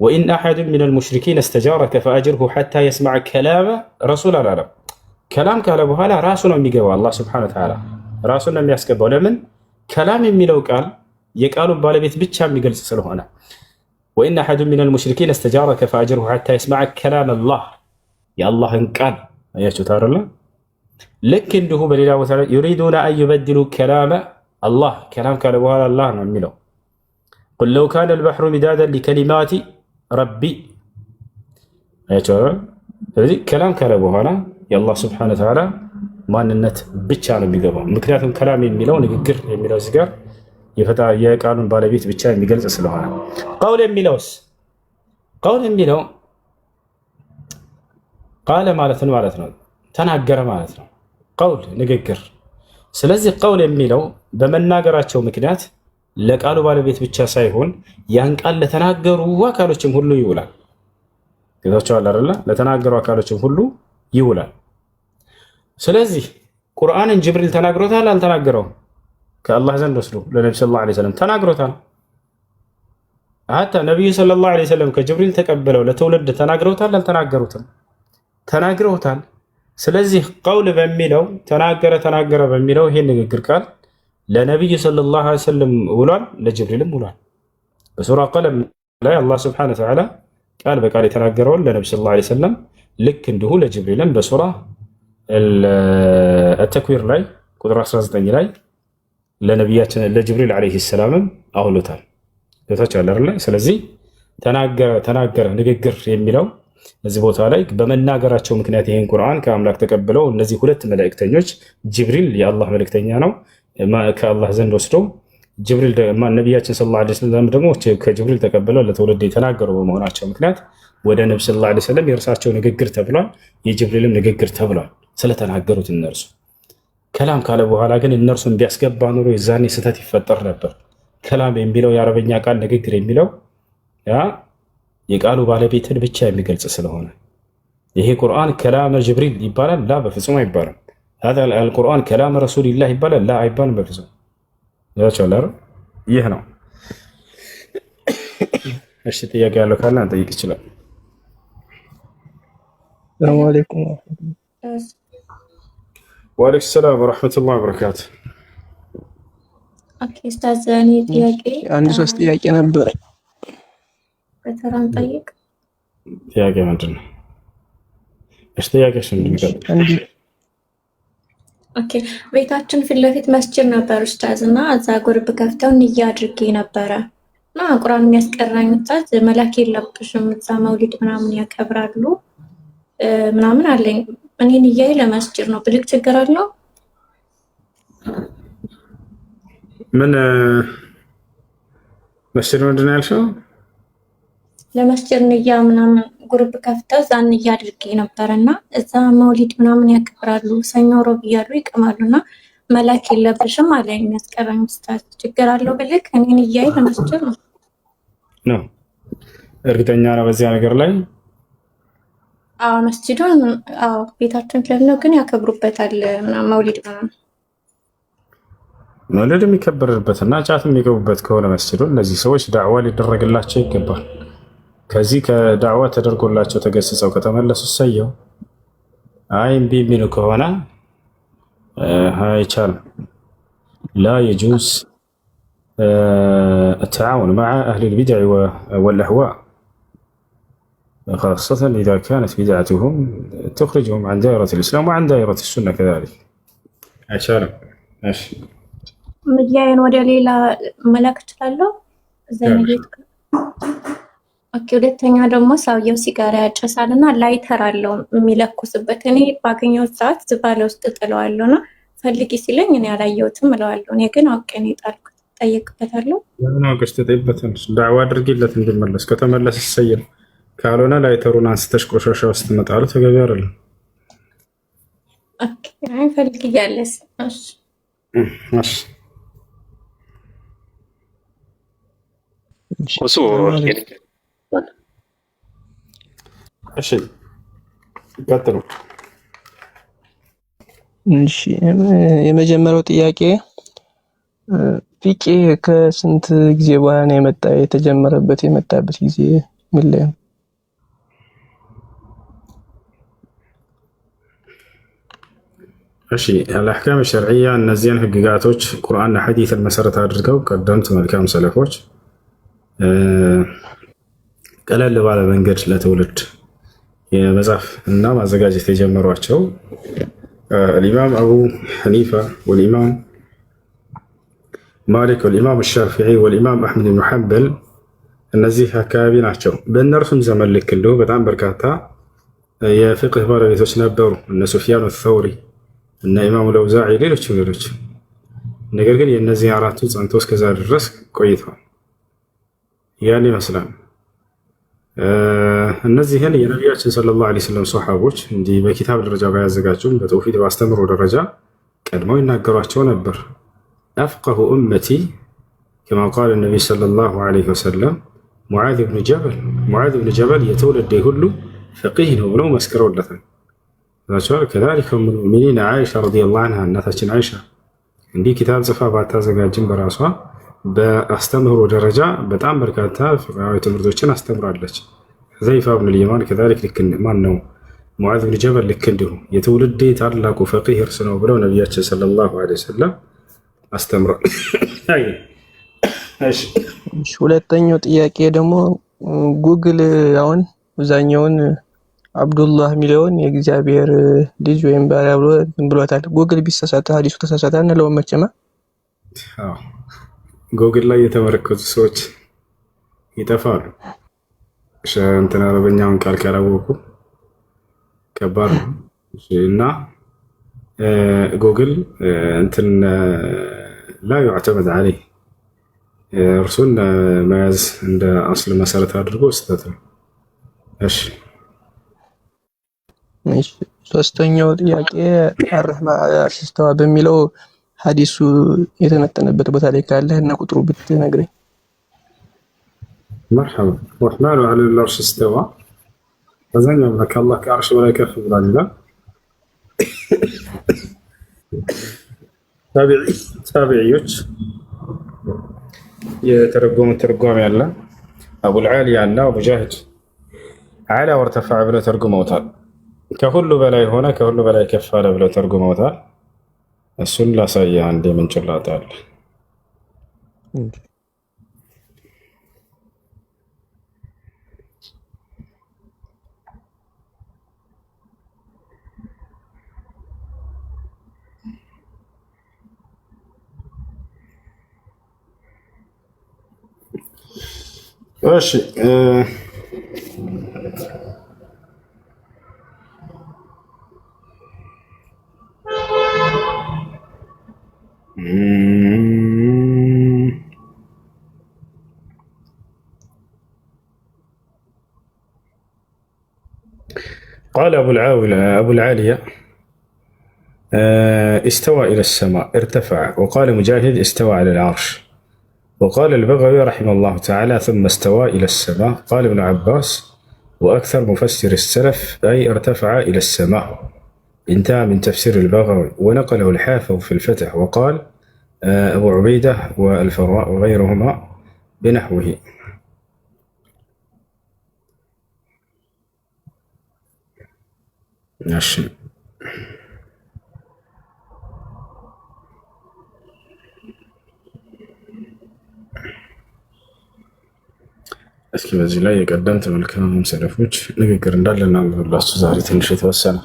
ወኢን አሐዱ ሚነል ሙሽሪኪን እስተጃረከ ፈአጅርሁ ሐታ የስመዐ ከላመ ረሱል አላለም። ከላም ካለ በኋላ ራሱ ነው የሚገባው። አላህ ሱብሓነሁ ወተዓላ ራሱን ነው የሚያስገባው። ለምን? ከላም የሚለው ቃል የቃሉን ባለቤት ብቻ የሚገልጽ ስለሆነ። ወኢን አሐዱ ሚነል ሙሽሪኪን እስተጃረከ ፈአጅርሁ ሐታ የስመዐ ከላመላህ የአላህን ቃል አያችሁት አይደለ? ልክ እንዲሁ በሌላ ቦታ ላይ ዩሪዱነ አን ዩበድሉ ከላመ አላህ ከላም ካለ በኋላ አላህ ነው የሚለው። ቁል ለው ካነ አልበሕሩ ሚዳደን ሊከሊማቲ ረቢ አያችሁ። ስለዚህ ከላም ካለ በኋላ የአላህ ስብሐነሁ ወተዓላ ማንነት ብቻ ነው የሚገባው። ምክንያቱም ከላም የሚለው ንግግር የሚለው እዚህ ጋር የቃሉን ባለቤት ብቻ የሚገልጽ ስለሆነ። ቀውል የሚለውስ ቀውል የሚለው ቃለ ማለትን ማለት ነው ተናገረ ማለት ነው። ቀውል ንግግር። ስለዚህ ቀውል የሚለው በመናገራቸው ምክንያት ለቃሉ ባለቤት ብቻ ሳይሆን ያን ቃል ለተናገሩ አካሎችም ሁሉ ይውላል። ጌታቸዋል አይደለ? ለተናገሩ አካሎችም ሁሉ ይውላል። ስለዚህ ቁርአንን ጅብሪል ተናግሮታል አልተናገረውም? ከአላህ ዘንድ ወስዶ ለነብዩ ሰለላሁ ዐለይሂ ወሰለም ተናግሮታል። ሐታ ነብዩ ሰለላሁ ዐለይሂ ወሰለም ከጅብሪል ተቀበለው ለትውልድ ተናግረውታል አልተናገሩትም? ተናግረውታል። ስለዚህ ቀውል በሚለው ተናገረ በሚለው ይሄን ንግግር ቃል ለነብዩ ሰለላሁ ዐለይሂ ወሰለም ውሏል፣ ለጅብሪልም ውሏል። በሱራ ቀለም ላይ አላህ ሱብሓነሁ ወተዓላ ቃል በቃል የተናገረውን ለነብዩ ሰለላሁ ዐለይሂ ወሰለም ልክ እንዲሁ ለጅብሪልም በሱራ አተክዊር ላይ ቁጥር 19 ላይ ለነቢያችን ለጅብሪል ዐለይሂ ሰላምም አውሎታል። ገብታችኋል አይደል? ስለዚህ ተናገረ ንግግር የሚለው እዚህ ቦታ ላይ በመናገራቸው ምክንያት ይህን ቁርአን ከአምላክ ተቀብለው እነዚህ ሁለት መልእክተኞች ጅብሪል የአላህ መልእክተኛ ነው፣ ከአላህ ዘንድ ወስዶ ጅብሪል ነቢያችን ሰለላሁ ዐለይሂ ወሰለም ደግሞ ከጅብሪል ተቀብለው ለትውልድ የተናገሩ በመሆናቸው ምክንያት ወደ ነብዩ ሰለላሁ ዐለይሂ ወሰለም የእርሳቸው ንግግር ተብሏል፣ የጅብሪልም ንግግር ተብሏል ስለተናገሩት እነርሱ። ከላም ካለ በኋላ ግን እነርሱን ቢያስገባ ኑሮ የዛኔ ስህተት ይፈጠር ነበር። ከላም የሚለው የአረበኛ ቃል ንግግር የሚለው ያ የቃሉ ባለቤትን ብቻ የሚገልጽ ስለሆነ ይሄ ቁርአን ከላመ ጅብሪል ይባላል? ላ በፍጹም አይባልም። አልቁርአን ከላመ ረሱሊላህ ይባላል? ላ አይባልም በፍጹም። ይህ ነው። እሺ ጥያቄ ያለው ካለ አንጠይቅ ይችላል። ሰላም አለይኩም ወአለይኩም ሰላም ወራህመቱላሂ ወበረካቱ። ኦኬ ኡስታዝ፣ እኔ ጥያቄ አንድ ሶስት ጥያቄ ነበር። በተራን ጠይቅ። ጥያቄ ምንድን ነው? እሺ ጥያቄሽ ምንድን ነው? ኦኬ ቤታችን ፊት ለፊት መስጂድ ነበር ኡስታዝ፣ እና እዛ ጉርብ ከፍተው ንያ አድርጌ ነበረ እና ቁርአን የሚያስቀራኝ ኡስታዝ መላክ የለብሽም እዛ መውሊድ ምናምን ያከብራሉ ምናምን አለኝ። እኔ ንያዬ ለመስጂድ ነው፣ ብልክ ችግር አለው? ምን መስጂድ ምንድን ነው ያልሽው? ለመስጂድ ንያ ምናምን ጉርብ ከፍተው እዛ ንያ አድርጌ ነበርና እዛ መውሊድ ምናምን ያከብራሉ፣ ሰኞ ሮብ እያሉ ይቅማሉና መላክ የለብሽም አለኝ የሚያስቀራኝ ኡስታዝ። ችግር አለው ብልክ? እኔ ንያዬ ለመስጂድ ነው። እርግጠኛ ነው በዚያ ነገር ላይ? አዎ መስጂዱን ቤታችን ስለነው ግን ያከብሩበታል መውሊድ ምናምን። መውሊድ የሚከበርበትና ጫት የሚገቡበት ከሆነ መስጂዱ እነዚህ ሰዎች ዳዕዋ ሊደረግላቸው ይገባል። ከዚህ ከዳዕዋ ተደርጎላቸው ተገስጸው ከተመለሱ ሰየው። አይ እምቢ የሚሉ ከሆነ አይቻልም። ላ የጁዝ التعاون مع أهل البدع والأهواء خاصة إذا كانت بدعتهم تخرجهم عن دائرة الإسلام وعن دائرة السنة كذلك. አይቻልም። እሺ ንያዬን ወደ ሌላ መላክ እችላለሁ እዛ ንያት። ኦኬ ሁለተኛ ደግሞ ሰውየው ሲጋራ ያጨሳልና ላይተር አለው የሚለኩስበት። እኔ ባገኘው ሰዓት ዝባለ ውስጥ ጥለዋለሁና ፈልጊ ሲለኝ እኔ አላየሁትም እለዋለሁ። እኔ ግን አውቄ ነው የጣልኩት። ጠይቅበታለሁ። ምን አውቀሽ ተጠይቅበታለሽ? ዳዕዋ አድርጊለት እንዲመለስ። ከተመለስ ይሰየል፣ ካልሆነ ላይተሩን አንስተሽ ቆሻሻ ውስጥ መጣሉ ተገቢ አይደለም። ኦኬ አይ ፈልጊ ያለስ። እሺ እሱ እሺ ቀጥሉ። እሺ የመጀመሪያው ጥያቄ ፊቄ ከስንት ጊዜ በኋላ ነው የመጣበት ጊዜ ምን ላይ ነው? እሺ አልአሕካም ሸርዕያ እነዚያን ህግጋቶች ቁርአንና ሐዲስን መሰረት አድርገው ቀደምት መልካም ሰለፎች ቀለል ባለ መንገድ ለትውልድ የመጻፍ እና ማዘጋጀት የጀመሯቸው الإمام أبو حنيفة والإمام مالك والإمام الشافعي والإمام أحمد بن حنبل እነዚህ አካባቢ ናቸው። በእነርሱም ዘመን ልክ እንደው በጣም በርካታ የፍቅህ ባለቤቶች ነበሩ፣ እነ ሱፊያን አልተውሪ እና ኢማሙ ለውዛዒ ሌሎች። ነገር ግን የእነዚህ አራቱ ጸንቶ እስከዛ ድረስ ቆይተዋል። ያን ይመስላል። እነዚህን የነቢያችን ሰለላሁ ዐለይሂ ወሰለም ሶሐቦች እንዲህ በኪታብ ደረጃ ባያዘጋጁም በተውሂድ ባስተምሮ ደረጃ ቀድመው ይናገሯቸው ነበር። አፍቀሁ ኡመቲ ከማ ቃለ ነቢይ ሰለላሁ ዐለይሂ ወሰለም ሙዓዝ ብን ጀበል የትውልዴ ሁሉ ፈቂህ ነው ብለው መስክረውለታል። ከዛሊከ ኡሙል ሙእሚኒን ዓኢሻ ረዲየላሁ ዐንሃ እናታችን ዓኢሻ እንዲህ ኪታብ ጽፋ ባታዘጋጅም በራሷ በአስተምህሮ ደረጃ በጣም በርካታ ፍቅሃዊ ትምህርቶችን አስተምራለች። ሁዘይፋ ብኑል የማን ከዛሊክ ልክ ማን ነው ሙዓዝ ብን ጀበል ልክ እንዲሁ የትውልዴ ታላቁ ፈቂህ እርስ ነው ብለው ነቢያችን ሰለላሁ ዐለይሂ ወሰለም አስተምሯል። ሁለተኛው ጥያቄ ደግሞ ጉግል አሁን አብዛኛውን አብዱላህ የሚለውን የእግዚአብሔር ልጅ ወይም ባሪያ ብሎ ብሎታል። ጉግል ቢሳሳት ሐዲሱ ተሳሳተ እንለውም መቼም። ጉግል ላይ የተመረከዙ ሰዎች ይጠፋሉ። እንትን አረበኛውን ቃል ካላወቁ ከባድ ነው እና ጉግል እንትን ላ ዩዕተመድ ዐለይህ እርሱን መያዝ እንደ አስል መሰረት አድርጎ ስህተት ነው። እሺ ሶስተኛው ጥያቄ አርህማን ዐለል ዐርሽ እስተዋ በሚለው ሐዲሱ የተነተነበት ቦታ ላይ ካለ እና ቁጥሩ ብትነግረኝ። መርሐባ ረሕማኑ ዐለል ዐርሽ እስተዋ አብዛኛው ከአላህ ከአርሽ በላይ ከፍ ብሏል ይላል። ታቢዕዮች የተረጎሙት ትርጓሜ አለ። አቡልዓሊያ እና ሙጃሂድ ዐላ ወርተፈዐ ብለው ተርጉመውታል። ከሁሉ በላይ ሆነ፣ ከሁሉ በላይ ከፍ አለ ብለው ተርጉመውታል። እሱን ላሳየ አንድ የምንጭላት አለ። እሺ قال أبو العالية استوى إلى السماء ارتفع، وقال مجاهد استوى على العرش، وقال البغوي رحمه الله تعالى ثم استوى إلى السماء. قال ابن عباس وأكثر مفسر السلف أي ارتفع إلى السماء. انتهى من تفسير البغوي، ونقله الحافظ في الفتح، وقال أبو عبيدة والفراء وغيرهما بنحوه. ماشي. እስኪ በዚህ ላይ የቀደምት መልካም ሰለፎች ንግግር እንዳለና ብላችሁ ዛሬ ትንሽ የተወሰነ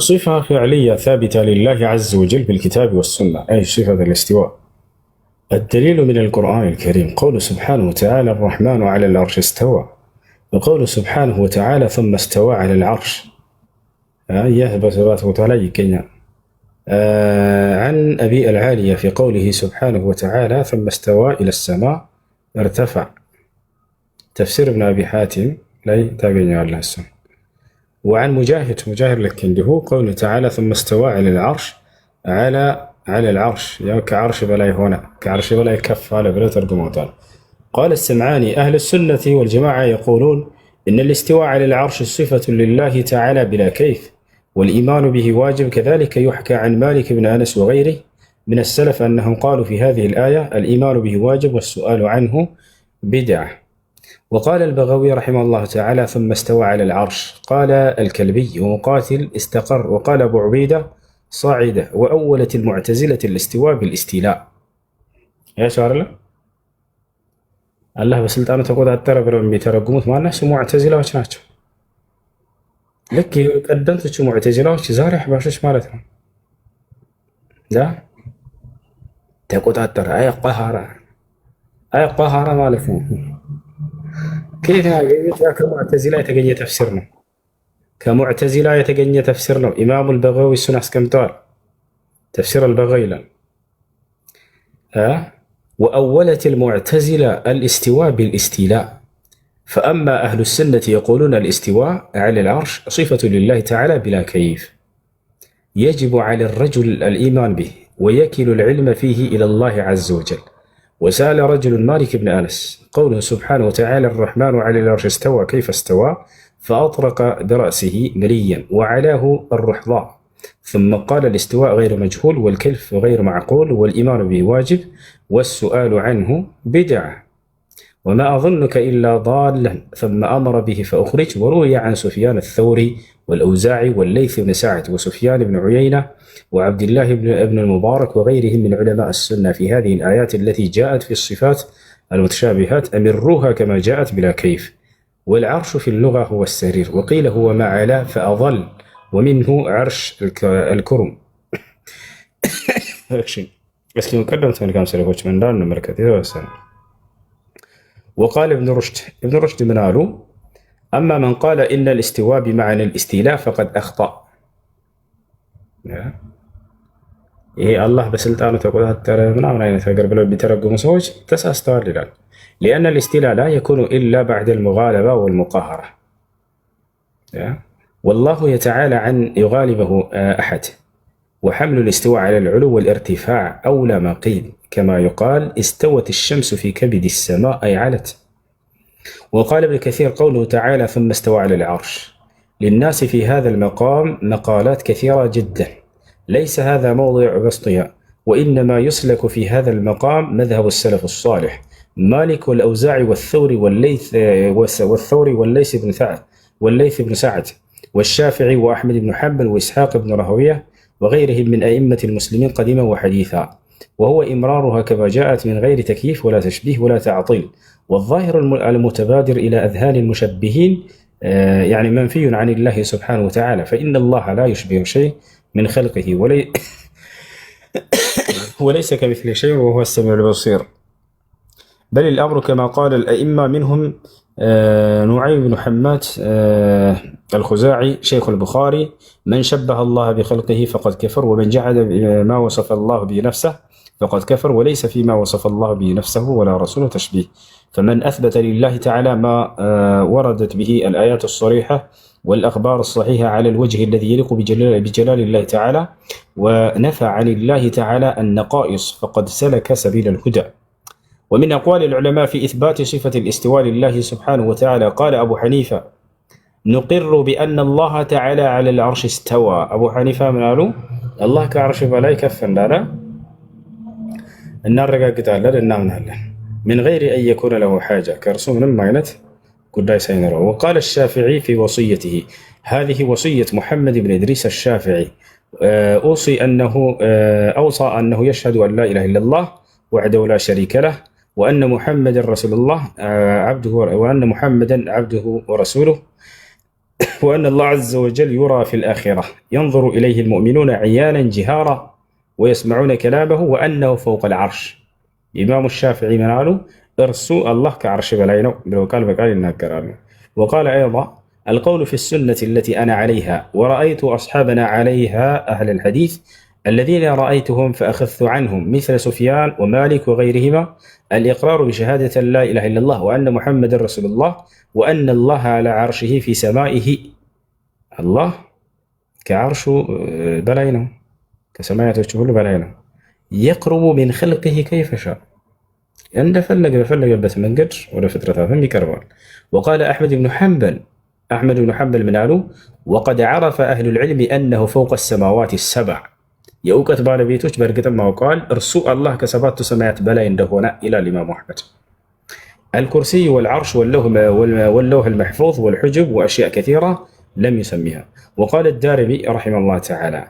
صفة فعلية ثابتة لله عز وجل بالكتاب والسنة، أي صفة الاستواء. الدليل من القرآن الكريم قوله سبحانه وتعالى الرحمن على العرش استوى، وقوله سبحانه وتعالى ثم استوى على العرش. يهبط وتعالى كينا. عن أبي العالية في قوله سبحانه وتعالى ثم استوى إلى السماء ارتفع. تفسير ابن أبي حاتم لا تابعني على السنة. وعن مجاهد لكنده قوله تعالى ثم استوى على العرش على العرش، يعني كعرش بلاي هنا، كعرش بلاي كف على بلا ترجمه. قال السمعاني أهل السنة والجماعة يقولون إن الاستواء على العرش صفة لله تعالى بلا كيف، والإيمان به واجب. كذلك يحكى عن مالك بن أنس وغيره من السلف أنهم قالوا في هذه الآية الإيمان به واجب والسؤال عنه بدعة. وقال البغوي رحمه الله تعالى ثم استوى على العرش. قال الكلبي ومقاتل استقر. وقال أبو عبيدة صاعدة. وأولت المعتزلة الاستواء بالاستيلاء. يا شعر الله بسلطانه تقول أترى بيترجموت مع الناس معتزلة وشناتشو لك قدمت شو معتزلة ዛሬ አሕባሾች ማለት ነው። ተቆጣጠረ አይ ቀሃራ ማለት ነው። كيف ከሙዕተዚላ የተገኘ ተፍሲር ነው። ከሙዕተዚላ የተገኘ ተፍሲር ነው። ኢማሙ አልበጋዊ እሱን አስቀምጠዋል። ተፍሲር አልበጋዊ ይላል وأولت المعتزلة الاستواء بالاستيلاء. فأما أهل السنة يقولون الاستواء على العرش صفة لله تعالى بلا كيف، يجب على الرجل الإيمان به ويكل العلم فيه إلى الله عز وجل. وسأل رجل مالك بن أنس قوله سبحانه وتعالى الرحمن على العرش استوى كيف استوى، فأطرق برأسه مليا وعلاه الرحضاء، ثم قال الاستواء غير مجهول والكيف غير معقول والإيمان به واجب والسؤال عنه بدعة، وما أظنك إلا ضالا، ثم أمر به فأخرج. وروي عن سفيان الثوري والأوزاعي والليث بن سعد وسفيان بن عيينة وعبد الله بن المبارك وغيرهم من علماء السنة في هذه الآيات التي جاءت في الصفات المتشابهات أمروها كما جاءت بلا كيف. والعرش في اللغة هو السرير، وقيل هو ما علا فأظل، ومنه عرش الكرم. بس مقدم كان سلفوش من دار المملكة والسلام. وقال ابن رشد من قالوا أما من قال إن الاستواء بمعنى الاستيلاء فقد أخطأ. ይሄ አላህ በስልጣኑ ተቆጣጠረ ምናምን አይነት ነገር ብለው ቢተረጉሙ ሰዎች ተሳስተዋል ይላል። ሊአነ ልእስቲላላ የኩኑ ኢላ ባዕደ ልሙጋለባ ወልሙቃሃራ ወላሁ የተዓላ ዐን ዩጋሊበሁ አሐድ وحمل الاستواء على العلو والارتفاع أولى ما قيل كما يقال استوت الشمس في كبد السماء أي علت. وقال ابن كثير قوله تعالى ثم استوى على العرش للناس في هذا المقام مقالات كثيرة جدا ليس هذا موضع بسطها وإنما يسلك في هذا المقام مذهب السلف الصالح مالك والأوزاعي والليث بن سعد والشافعي وأحمد بن حنبل وإسحاق بن راهويه وغيرهم من أئمة المسلمين قديما وحديثا وهو إمرارها كما جاءت من غير تكييف ولا تشبيه ولا تعطيل والظاهر المتبادر إلى أذهان المشبهين يعني منفي عن الله سبحانه وتعالى فإن الله لا يشبه شيء من خلقه وليس كمثل شيء وهو السميع البصير بل الأمر كما قال الأئمة منهم نعيم بن حماد الخزاعي شيخ البخاري من شبه الله بخلقه فقد كفر ومن جحد ما وصف الله به نفسه فقد كفر وليس فيما وصف الله به نفسه ولا رسوله تشبيه فمن أثبت لله تعالى ما وردت به الآيات الصريحة والأخبار الصحيحة على الوجه الذي يليق بجلال الله تعالى ونفى عن الله تعالى النقائص فقد سلك سبيل الهدى. ومن أقوال العلماء في إثبات صفة الاستواء لله سبحانه وتعالى قال أبو حنيفة نقر بأن الله تعالى على العرش استوى. أبو حنيفة من قالوا الله كعرش بلا يكفن لا النار قتال لا من غير أن يكون له حاجة كرسوم لما ينت قداي سينرى. وقال الشافعي في وصيته هذه وصية محمد بن إدريس الشافعي أوصى أنه يشهد أن لا إله إلا الله وحده لا شريك له وأن محمد رسول الله وأن محمدا عبده ورسوله وأن الله عز وجل يرى في الآخرة ينظر إليه المؤمنون عيانا جهارا ويسمعون كلامه وأنه فوق العرش. إمام الشافعي من قالوا ارسو الله كعرش بلاينو بالوكال بقال الناكرانو. وقال أيضا القول في السنة التي أنا عليها ورأيت أصحابنا عليها أهل الحديث الذين رأيتهم فأخذت عنهم مثل سفيان ومالك وغيرهما الإقرار بشهادة لا إله إلا الله وأن محمد رسول الله وأن الله على عرشه في سمائه. الله كعرش بلاينه كسماية تشبه بلاينه يقرب من خلقه كيف شاء عند فلق بس من قدر ولا فترة بكربان. وقال أحمد بن حنبل من قالوا وقد عرف أهل العلم أنه فوق السماوات السبع የእውቀት ባለቤቶች በእርግጥም አውቀዋል እርሱ አላህ ከሰባቱ ሰማያት በላይ እንደሆነ ይላል ኢማሙ አሕመድ። الكرسي والعرش واللوح المحفوظ والحجب وأشياء كثيرة لم يسميها. وقال الدارمي رحمه الله تعالى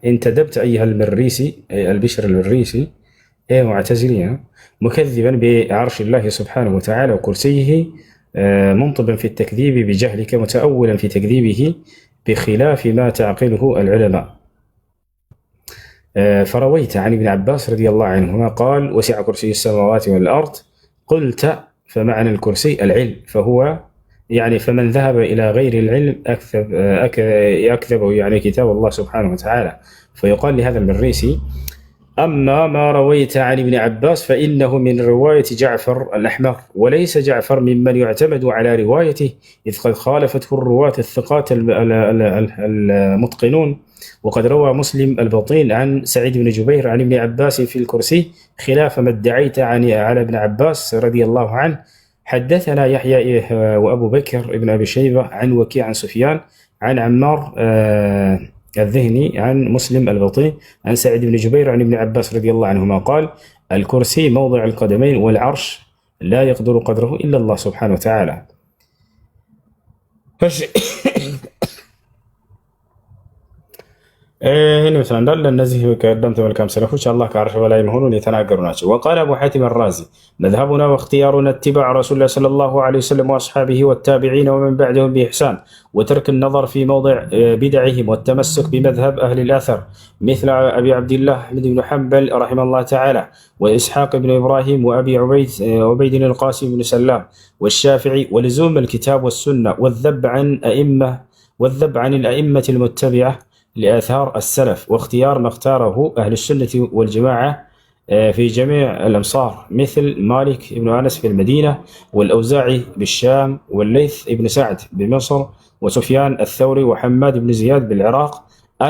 انتدبت أيها المريسي البشر المريسي معتزلين مكذبا بعرش الله سبحانه وتعالى وكرسيه منطبا في التكذيب بجهلك متأولا في تكذيبه بخلاف ما تعقله العلماء. فرويت عن ابن عباس رضي الله عنهما قال وسع كرسي السماوات والأرض قلت فمعنى الكرسي العلم فهو يعني فمن ذهب إلى غير العلم أكذبه يعني كتاب الله سبحانه وتعالى. فيقال لهذا المريسي أما ما رويت عن ابن عباس فإنه من رواية جعفر الأحمر وليس جعفر ممن يعتمد على روايته إذ قد خالفته الرواة الثقات المتقنون. وقد روى مسلم البطين عن سعيد بن جبير عن ابن عباس في الكرسي خلاف ما ادعيت على ابن عباس رضي الله عنه. حدثنا يحيى وأبو بكر ابن أبي شيبة عن وكيع عن سفيان عن عمار الذهني عن مسلم البطين عن سعيد بن جبير عن ابن عباس رضي الله عنهما قال الكرسي موضع القدمين والعرش لا يقدر قدره إلا الله سبحانه وتعالى. هنا مثلا እንዳለ እነዚህ ቀደምት መልካም ሰለፎች አላህ ከአርሽ በላይ መሆኑን የተናገሩ ናቸው። وقال أبو حاتم الرازي مذهبنا واختيارنا اتباع رسول الله صلى الله عليه وسلم وأصحابه والتابعين ومن بعدهم بإحسان وترك النظر في موضع بدعهم والتمسك بمذهب أهل الأثر مثل أبي عبد الله أحمد بن حنبل رحمه الله تعالى وإسحاق بن إبراهيم وأبي عبيد القاسم بن سلام والشافعي ولزوم الكتاب والسنة والذب عن أئمة والذب عن الأئمة المتبعة لآثار السلف واختيار ما اختاره أهل السنة والجماعة في جميع الأمصار مثل مالك بن أنس في المدينة والأوزاعي بالشام والليث بن سعد بمصر وسفيان الثوري وحماد بن زياد بالعراق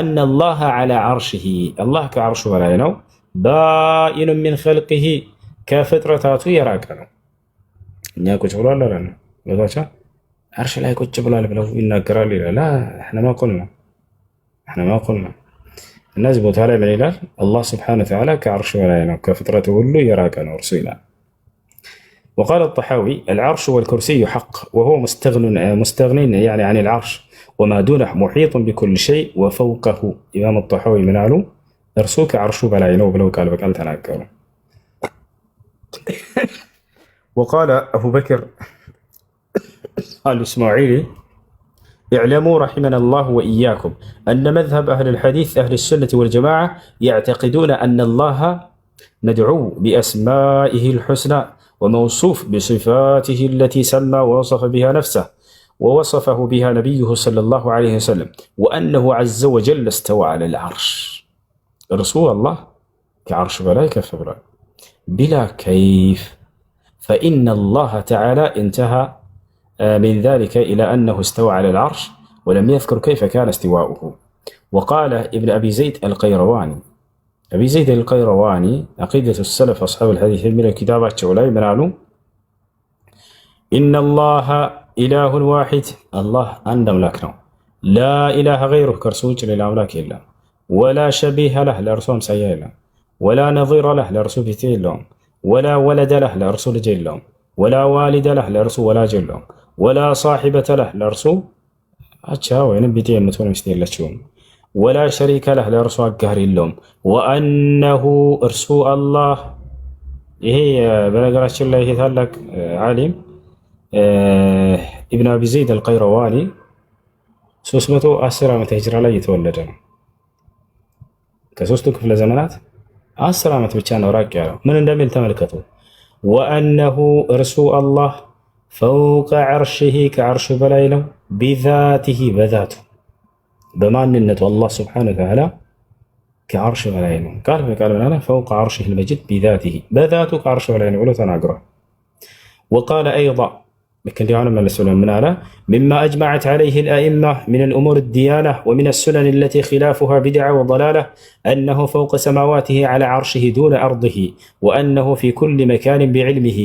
أن الله على عرشه الله كعرشه ولا ينو بائن من خلقه كفطرته يراكنه እኛ ቁጭ ብሏል አላለ ለዛቻ አርሽ ላይ ቁጭ ብሏል ብለው ይናገራል ይላል احنا ما قلنا الناس ቦታ ላይ ምን ይላል አላህ Subhanahu Wa Ta'ala ከአርሽ በላይ ነው ከፍጥረቱ ሁሉ የራቀ ነው እርሱ ይላል وقال الطحاوي العرش والكرسي حق وهو مستغن يعني عن العرش وما دونه محيط بكل شيء وفوقه إمام الطحاوي من علو እርሱ ከአርሹ በላይ ነው ብለው ቃል በቃል ተናገሩ وقال أبو بكر الإسماعيلي اعلموا رحمنا الله وإياكم أن مذهب أهل الحديث أهل السنة والجماعة يعتقدون أن الله مدعو بأسمائه الحسنى وموصوف بصفاته التي سمى ووصف بها نفسه ووصفه بها نبيه صلى الله عليه وسلم وأنه عز وجل استوى على العرش رسول الله كعرش بلا كف بلا كيف فإن الله تعالى انتهى من ذلك إلى أنه استوى على العرش ولم يذكر كيف كان استواؤه وقال ابن أبي زيد القيرواني أبي زيد القيرواني عقيدة السلف أصحاب الحديث من الكتابات شولاي منالو إن الله إله واحد الله أندم لكنه لا إله غيره كرسوج للأملاك إلا ولا شبيه له لرسوم سيئلا ولا نظير له لرسول فتيلهم ولا ولد له لرسول جيلهم ولا والد له لرسول ولا جيلهم ولا صاحبة له لرسول أتشاو ينبتي المتون مستير لتشون ولا شريك له لرسول القهر اللهم وأنه إرسو الله هي بنقرأش الله يتهلك عالم ابن أبي زيد القيرواني سوسمته أسرى متهجر عليه يتولدنا كسوستو كفل زمانات 10 ዓመት ብቻ ነው ራቅ ያለው ምን እንደሚል ተመልከቱ وأنه إرسو الله فوق عرشه كعرش በላይ ነው بذاته بذاته بماننته الله سبحانه وتعالى كعرش በላይ ነው ቃል በቃል ማለት فوق عرشه المجيد بذاته بذاته كعرش በላይ ነው ብሎ ተናግሯል وقال أيضا لكن دي عالم السنن من على مما أجمعت عليه الأئمة من الأمور الديانة ومن السنن التي خلافها بدعة وضلالة أنه فوق سماواته على عرشه دون أرضه وأنه في كل مكان بعلمه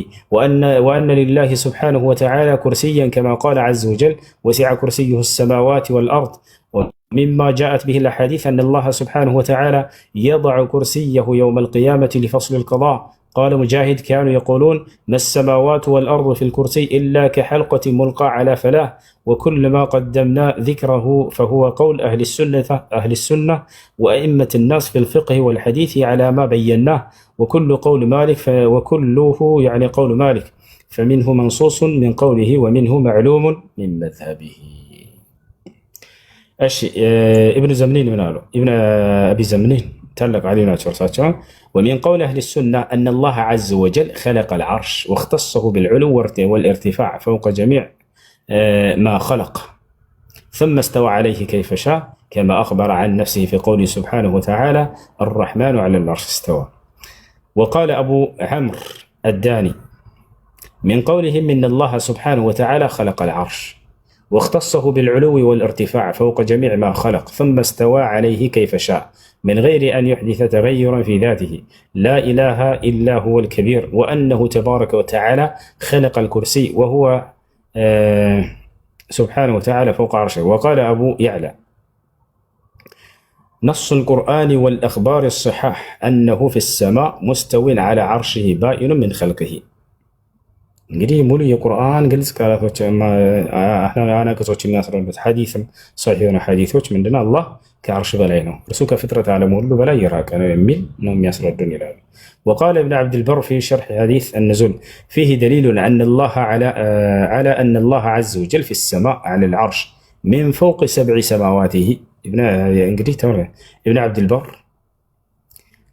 وأن لله سبحانه وتعالى كرسيا كما قال عز وجل وسع كرسيه السماوات والأرض ومما جاءت به الأحاديث أن الله سبحانه وتعالى يضع كرسيه يوم القيامة لفصل القضاء قال مجاهد كانوا يقولون ما السماوات والأرض في الكرسي إلا كحلقة ملقى على فلاه وكل ما قدمنا ذكره فهو قول أهل السنة وأئمة الناس في الفقه والحديث على ما بيناه وكل قول مالك وكله يعني قول مالك فمنه منصوص من قوله ومنه معلوم من مذهبه ابن زمنين من قاله ابن أبي زمنين تعلق علينا شرصاتهم ومن قول أهل السنة أن الله عز وجل خلق العرش واختصه بالعلو والارتفاع فوق جميع ما خلق ثم استوى عليه كيف شاء كما أخبر عن نفسه في قوله سبحانه وتعالى الرحمن على العرش استوى وقال أبو عمرو الداني من قولهم إن الله سبحانه وتعالى خلق العرش واختصه بالعلو والارتفاع فوق جميع ما خلق ثم استوى عليه كيف شاء من غير أن يحدث تغيرا في ذاته لا إله إلا هو الكبير وأنه تبارك وتعالى خلق الكرسي وهو سبحانه وتعالى فوق عرشه وقال أبو يعلى نص القرآن والأخبار الصحاح أنه في السماء مستو على عرشه بائن من خلقه እንግዲህ ሙሉ የቁርአን ግልጽ ቃላቶች አናቀጾች የሚያስረዱት ሐዲስም ሰሒህ የሆነ ሐዲሶች ምንድነው አላህ ከአርሽ በላይ ነው እርሱ ከፍጥረት ዓለም ሁሉ በላይ የራቀ ነው የሚል ነው የሚያስረዱን ይላሉ وقال ابن عبد البر في شرح حديث النزول فيه دليل أن الله على أن الله عز وجل في السماء على العرش من فوق 7 سماواته ابن عبد البر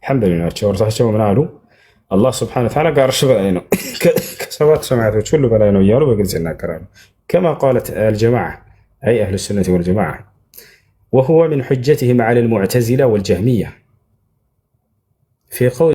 الحمد لله ورثه من قالوا الله سبحانه وتعالى كعرش بላይ ነው ከሰባት ሰማያቶች ሁሉ በላይ ነው እያሉ በግልጽ ይናገራሉ كما قالت الجماعة أي أهل السنة والجماعة. وهو من حجتهم على المعتزلة والجهمية في قول